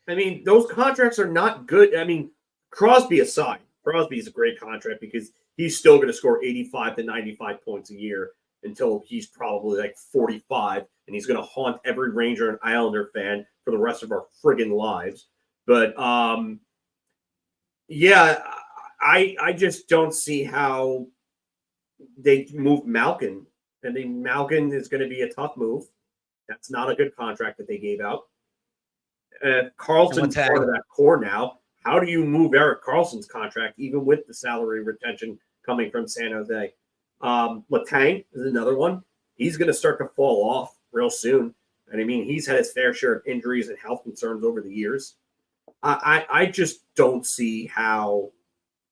I mean, those contracts are not good. I mean, Crosby aside, Crosby is a great contract because he's still going to score 85 to 95 points a year until he's probably like 45, and he's going to haunt every Ranger and Islander fan for the rest of our friggin' lives. But yeah, I just don't see how they move Malkin. I mean, Malkin is going to be a tough move. That's not a good contract that they gave out. Carlson's part of that core now. How do you move Erik Karlsson's contract, even with the salary retention coming from San Jose? Letang is another one. He's going to start to fall off real soon. And I mean, he's had his fair share of injuries and health concerns over the years. I just don't see how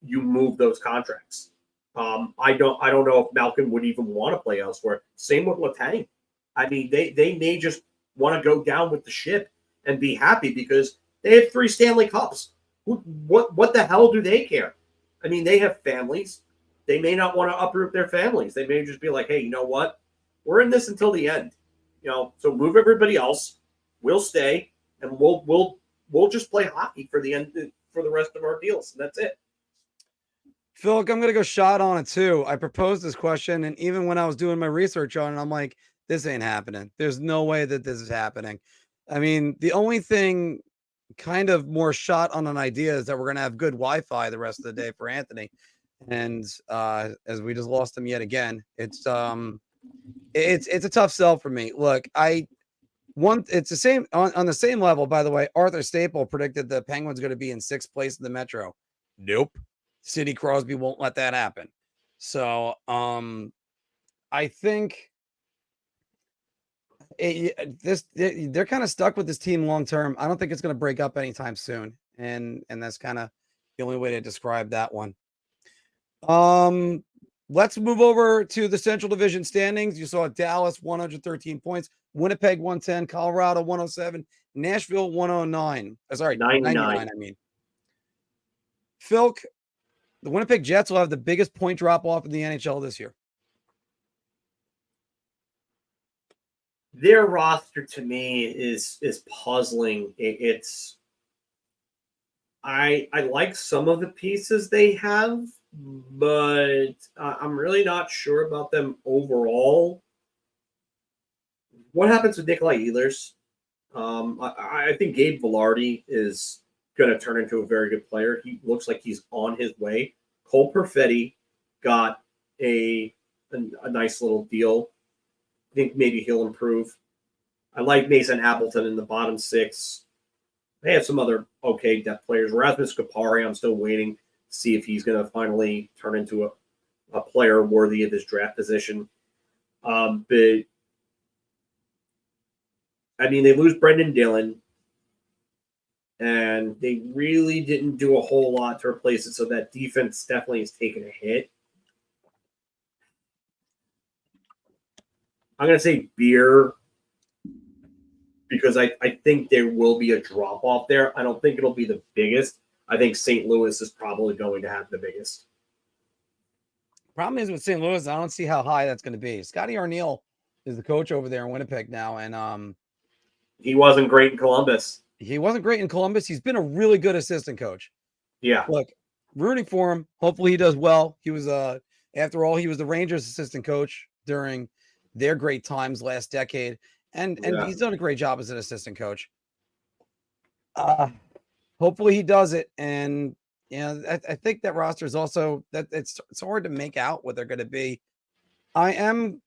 you move those contracts. I don't know if Malcolm would even want to play elsewhere. Same with Letang. I mean, they may just want to go down with the ship and be happy because they have 3 Stanley Cups. What the hell do they care? I mean, they have families. They may not want to uproot their families. They may just be like, hey, you know what? We're in this until the end. So move everybody else. We'll stay, and we'll just play hockey for the end for the rest of our deals. And that's it. Phil, I'm going to go shot on it too. I proposed this question, and even when I was doing my research on it, I'm like, this ain't happening. There's no way that this is happening. I mean, the only thing kind of more shot on an idea is that we're going to have good Wi-Fi the rest of the day for Anthony. And as we just lost him yet again, it's a tough sell for me. Look, it's the same on the same level, by the way. Arthur Staple predicted the Penguins going to be in 6th place in the Metro. Nope. Sidney Crosby won't let that happen. So I think they're kind of stuck with this team long term. I don't think it's going to break up anytime soon, and that's kind of the only way to describe that one. Let's move over to the Central Division standings. You saw Dallas 113 points, Winnipeg 110, Colorado 107, Nashville 109. Sorry, 99. I mean, Phil, the Winnipeg Jets will have the biggest point drop off in the NHL this year. Their roster to me is puzzling. I like some of the pieces they have, but I'm really not sure about them overall. What happens with Nikolai Ehlers? I think Gabe Vilardi is going to turn into a very good player. He looks like he's on his way. Cole Perfetti got a nice little deal. I think maybe he'll improve. I like Mason Appleton in the bottom 6. They have some other okay depth players. Rasmus Kupari, I'm still waiting to see if he's going to finally turn into a player worthy of his draft position. But, I mean, they lose Brendan Dillon, and they really didn't do a whole lot to replace it, so that defense definitely has taken a hit. I'm going to say Beer because I think there will be a drop-off there. I don't think it'll be the biggest. I think St. Louis is probably going to have the biggest. Problem is with St. Louis, I don't see how high that's going to be. Scotty Arniel is the coach over there in Winnipeg now, and he wasn't great in Columbus. He wasn't great in Columbus. He's been a really good assistant coach. Yeah. Look, rooting for him. Hopefully he does well. He was after all, he was the Rangers assistant coach during their great times last decade. And he's done a great job as an assistant coach. Hopefully he does it. And I think that roster is also that it's hard to make out what they're going to be. I'm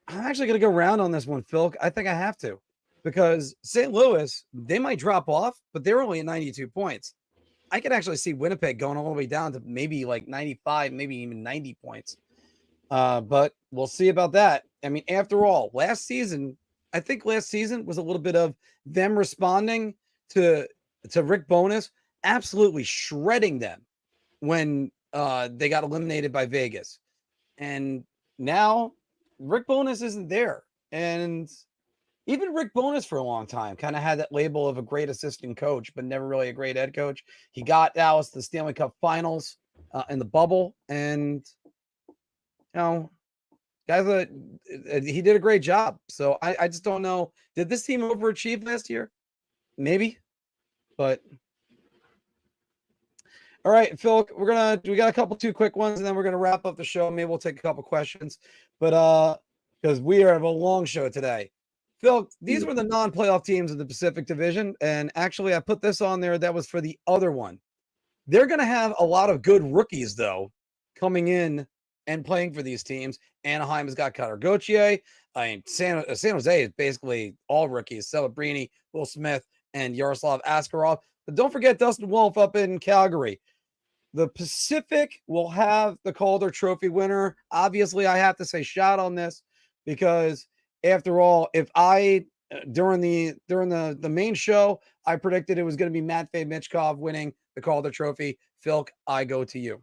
actually going to go round on this one, Phil. I think I have to, because St. Louis, they might drop off, but they're only at 92 points. I could actually see Winnipeg going all the way down to maybe like 95, maybe even 90 points. But we'll see about that. I mean, after all, I think last season was a little bit of them responding to Rick Bowness absolutely shredding them when they got eliminated by Vegas. And now Rick Bowness isn't there. And Even Rick Bowness for a long time kind of had that label of a great assistant coach, but never really a great head coach. He got Dallas to the Stanley Cup Finals in the bubble, and guys, he did a great job. So I just don't know. Did this team overachieve last year? Maybe, but all right, Phil, we got a couple 2 quick ones, and then we're gonna wrap up the show. Maybe we'll take a couple questions, but because we have a long show today. Phil, these were the non-playoff teams of the Pacific Division, and actually I put this on there that was for the other one. They're gonna have a lot of good rookies though coming in and playing for these teams. Anaheim has got Cutter Gauthier. I mean, San Jose is basically all rookies: Celebrini, Will Smith, and Yaroslav Askarov. But don't forget Dustin Wolf up in Calgary. The Pacific will have the Calder Trophy winner. Obviously, I have to say shout on this because, after all, if I during the main show I predicted it was going to be Matvei Michkov winning the Calder Trophy, Phil, I go to you.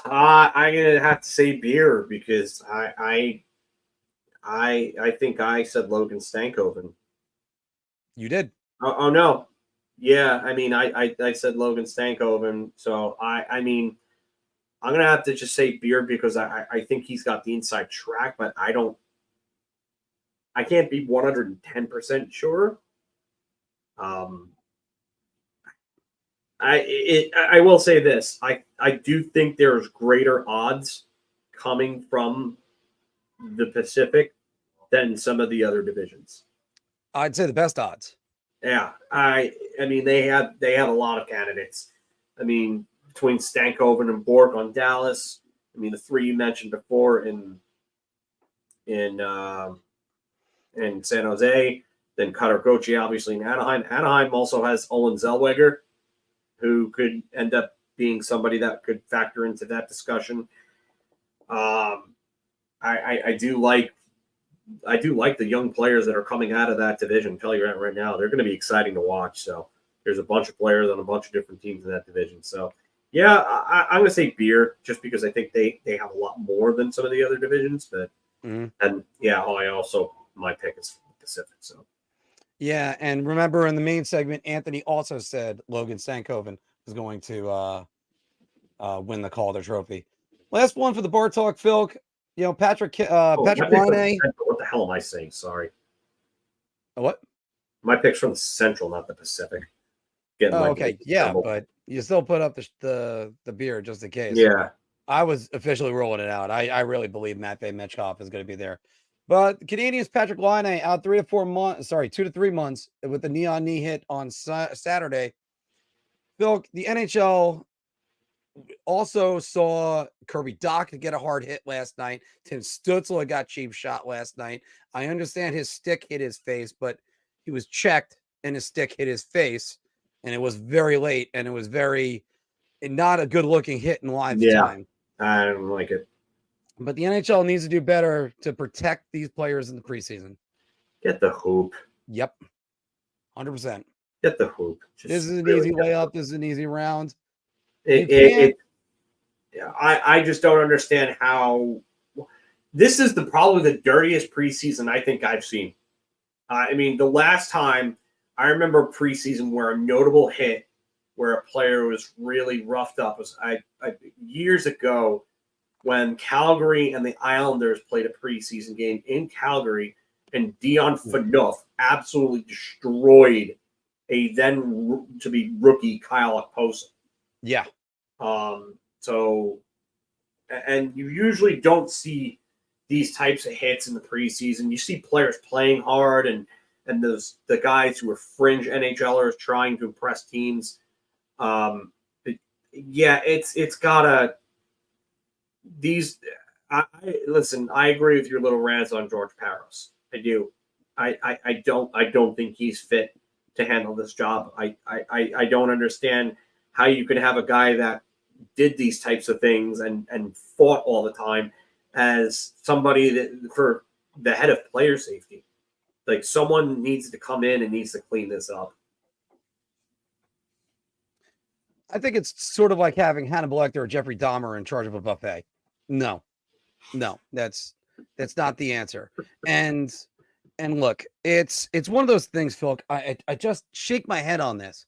I'm gonna have to say beer because I think I said Logan Stankoven. You did. Oh no, yeah. I mean, I said Logan Stankoven. So I mean, I'm gonna have to just say beer because I think he's got the inside track, but I can't be 110% sure. I will say this. I do think there's greater odds coming from the Pacific than some of the other divisions. I'd say the best odds. Yeah. I mean they have a lot of candidates. I mean, between Stankoven and Bork on Dallas. I mean, the 3 you mentioned before in San Jose, then Cutter Gauthier obviously in Anaheim. Anaheim also has Olen Zellweger, who could end up being somebody that could factor into that discussion. I do like the young players that are coming out of that division. I'll tell you right now, they're going to be exciting to watch. So there's a bunch of players on a bunch of different teams in that division. So yeah, I'm going to say beer just because I think they have a lot more than some of the other divisions. But and yeah, my pick is Pacific. So. Yeah, and remember in the main segment, Anthony also said Logan Stankoven was going to win the Calder Trophy. Last one for the Bar Talk, Phil. Patrick Laine. What the hell am I saying? Sorry. What? My pick's from the Central, not the Pacific. Okay. Yeah, but you still put up the beer just in case. Yeah. I was officially rolling it out. I really believe Matvei Michkov is going to be there. But the Canadians' Patrick Laine out 2 to 3 months with the knee hit on Saturday. Phil, the NHL also saw Kirby Dach get a hard hit last night. Tim Stützle got cheap shot last night. I understand his stick hit his face, but he was checked and his stick hit his face, and it was very late, and it was not a good-looking hit in live time. I don't like it. But the NHL needs to do better to protect these players in the preseason. Get the hoop. Yep. 100%. Get the hoop. This is an easy layup. This is an easy round. I just don't understand how this is probably the dirtiest preseason I think I've seen. I mean, the last time I remember preseason where a notable hit where a player was really roughed up was years ago when Calgary and the Islanders played a preseason game in Calgary, and Dion Phaneuf absolutely destroyed a then to be rookie Kyle Okposo. Yeah. So, and you usually don't see these types of hits in the preseason. You see players playing hard and the guys who are fringe NHLers trying to impress teams. It's gotta. Listen, I agree with your little rants on George Parros. I do. I don't think he's fit to handle this job. I don't understand how you can have a guy that did these types of things and fought all the time as somebody that for the head of player safety. Like, someone needs to come in and needs to clean this up. I think it's sort of like having Hannibal Lecter or Jeffrey Dahmer in charge of a buffet. No. No, that's not the answer. And look, it's one of those things, Phil. I just shake my head on this.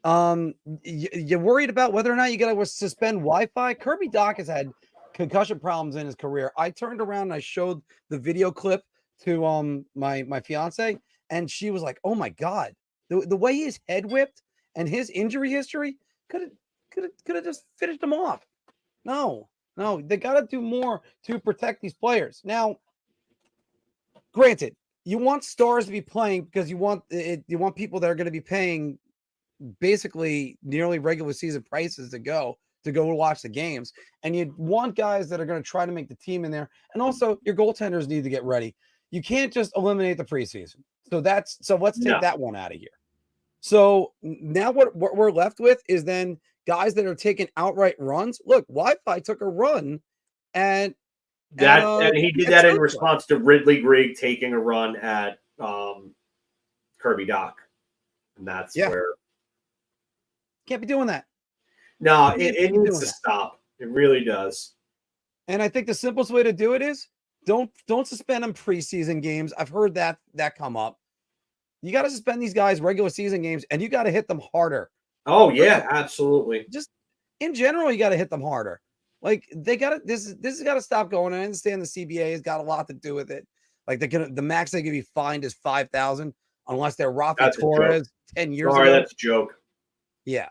You're worried about whether or not you got to suspend Wi-Fi. Kirby Doc has had concussion problems in his career. I turned around and I showed the video clip to my fiance, and she was like, "Oh my god, the way his head whipped and his injury history could have just finished him off." No, they got to do more to protect these players. Now, granted, you want stars to be playing because you want people that are going to be paying basically nearly regular season prices to go watch the games, and you want guys that are going to try to make the team in there, and also your goaltenders need to get ready. You can't just eliminate the preseason. So let's take that one out of here. So now what we're left with is then guys that are taking outright runs. Look, Wi-Fi took a run and he did that in response to Ridley Grigg taking a run at Kirby Doc, and that's where can't be doing that. No, it needs to stop. It really does. And I think the simplest way to do it is don't suspend them preseason games. I've heard that come up. You got to suspend these guys regular season games, and you got to hit them harder. Oh yeah, absolutely. Just in general, you got to hit them harder. Like they got to this has got to stop going. I understand the CBA has got a lot to do with it. Like the max they can be fined is $5,000 unless they're Rafi Torres 10 years ago. That's a joke. Yeah.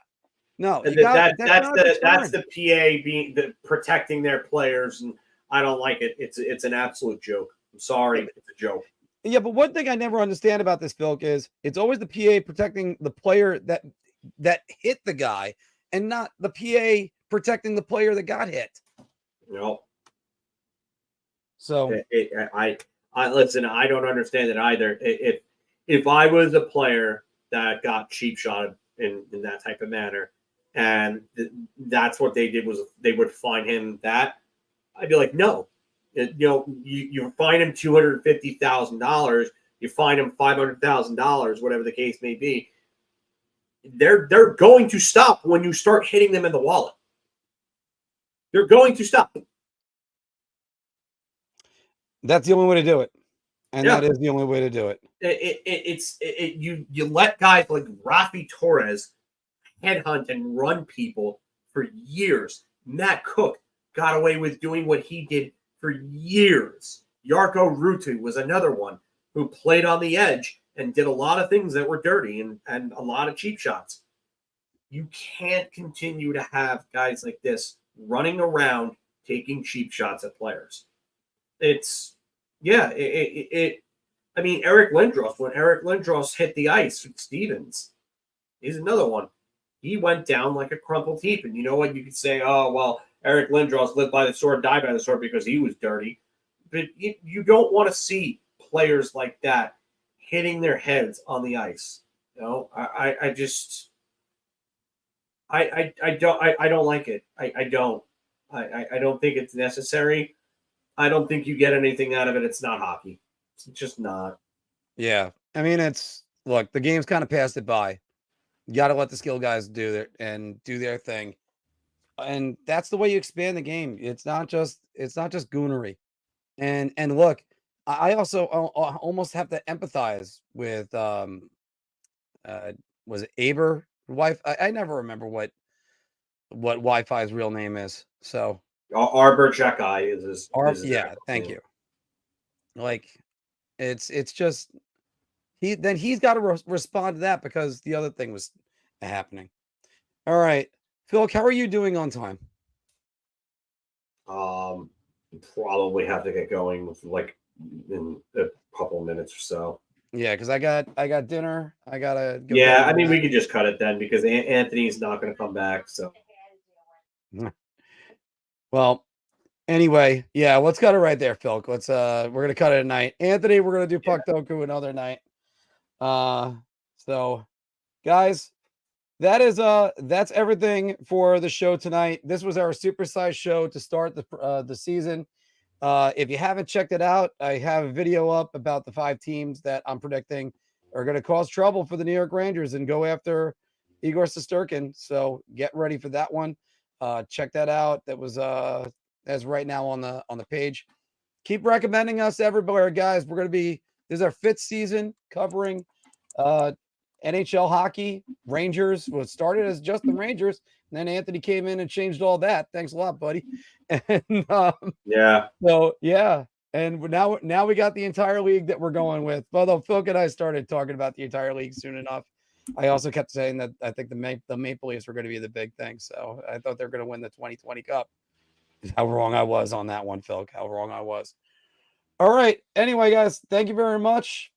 No, that's the PA being protecting their players, and I don't like it. It's an absolute joke. I'm sorry, it's a joke. Yeah, but one thing I never understand about this, Phil, is it's always the PA protecting the player that hit the guy, and not the PA protecting the player that got hit. No. So I listen. I don't understand it either. If I was a player that got cheap shotted in that type of manner, and that's what they did was they would fine him that, I'd be like, no. You fine him $250,000, you fine him $500,000, whatever the case may be. They're going to stop when you start hitting them in the wallet. They're going to stop. That's the only way to do it, and that is the only way to do it. You let guys like Rafi Torres headhunt and run people for years. Matt Cook got away with doing what he did for years. Jarkko Ruutu was another one who played on the edge and did a lot of things that were dirty and a lot of cheap shots. You can't continue to have guys like this running around taking cheap shots at players. I mean, Eric Lindros, when Eric Lindros hit the ice with Stevens, he's another one. He went down like a crumpled heap. And you know what? You could say, oh, well, Eric Lindros lived by the sword, died by the sword because he was dirty. But you don't want to see players like that hitting their heads on the ice. You know, I don't like it. I don't think it's necessary. I don't think you get anything out of it. It's not hockey. It's just not. Yeah. I mean, look, the game's kind of passed it by. You got to let the skill guys do their thing. And that's the way you expand the game. It's not just goonery. And look, I also almost have to empathize with was it Aber wife? I never remember what Wi-Fi's real name is. So Arbor Checkeye is his. Thank you. Like it's just he's got to respond to that because the other thing was happening. All right. Phil, how are you doing on time? Probably have to get going with like in a couple of minutes or so. Yeah, because I got dinner. I gotta. Yeah, I mean we could just cut it then because Anthony's not going to come back. So. Well, anyway, yeah, let's cut it right there, Phil. We're gonna cut it at night. Anthony, we're gonna do Puck Doku another night. So, guys. That's everything for the show tonight. This was our supersized show to start the season. If you haven't checked it out, I have a video up about the 5 teams that I'm predicting are going to cause trouble for the New York Rangers and go after Igor Shesterkin. So get ready for that one. Check that out. That was as right now on the page. Keep recommending us everywhere, guys. We're going to be, this is our 5th season covering NHL hockey. Rangers was started as just the Rangers, and then Anthony came in and changed all that. Thanks a lot, buddy. And Yeah. so yeah, and now we got the entire league that we're going with. Although Phil and I started talking about the entire league soon enough, I also kept saying that I think the Maple Leafs were going to be the big thing. So I thought they were going to win the 2020 Cup. How wrong I was on that one, Phil. How wrong I was. All right. Anyway, guys, thank you very much.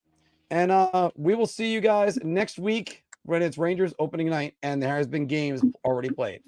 And we will see you guys next week when it's Rangers opening night and there has been games already played.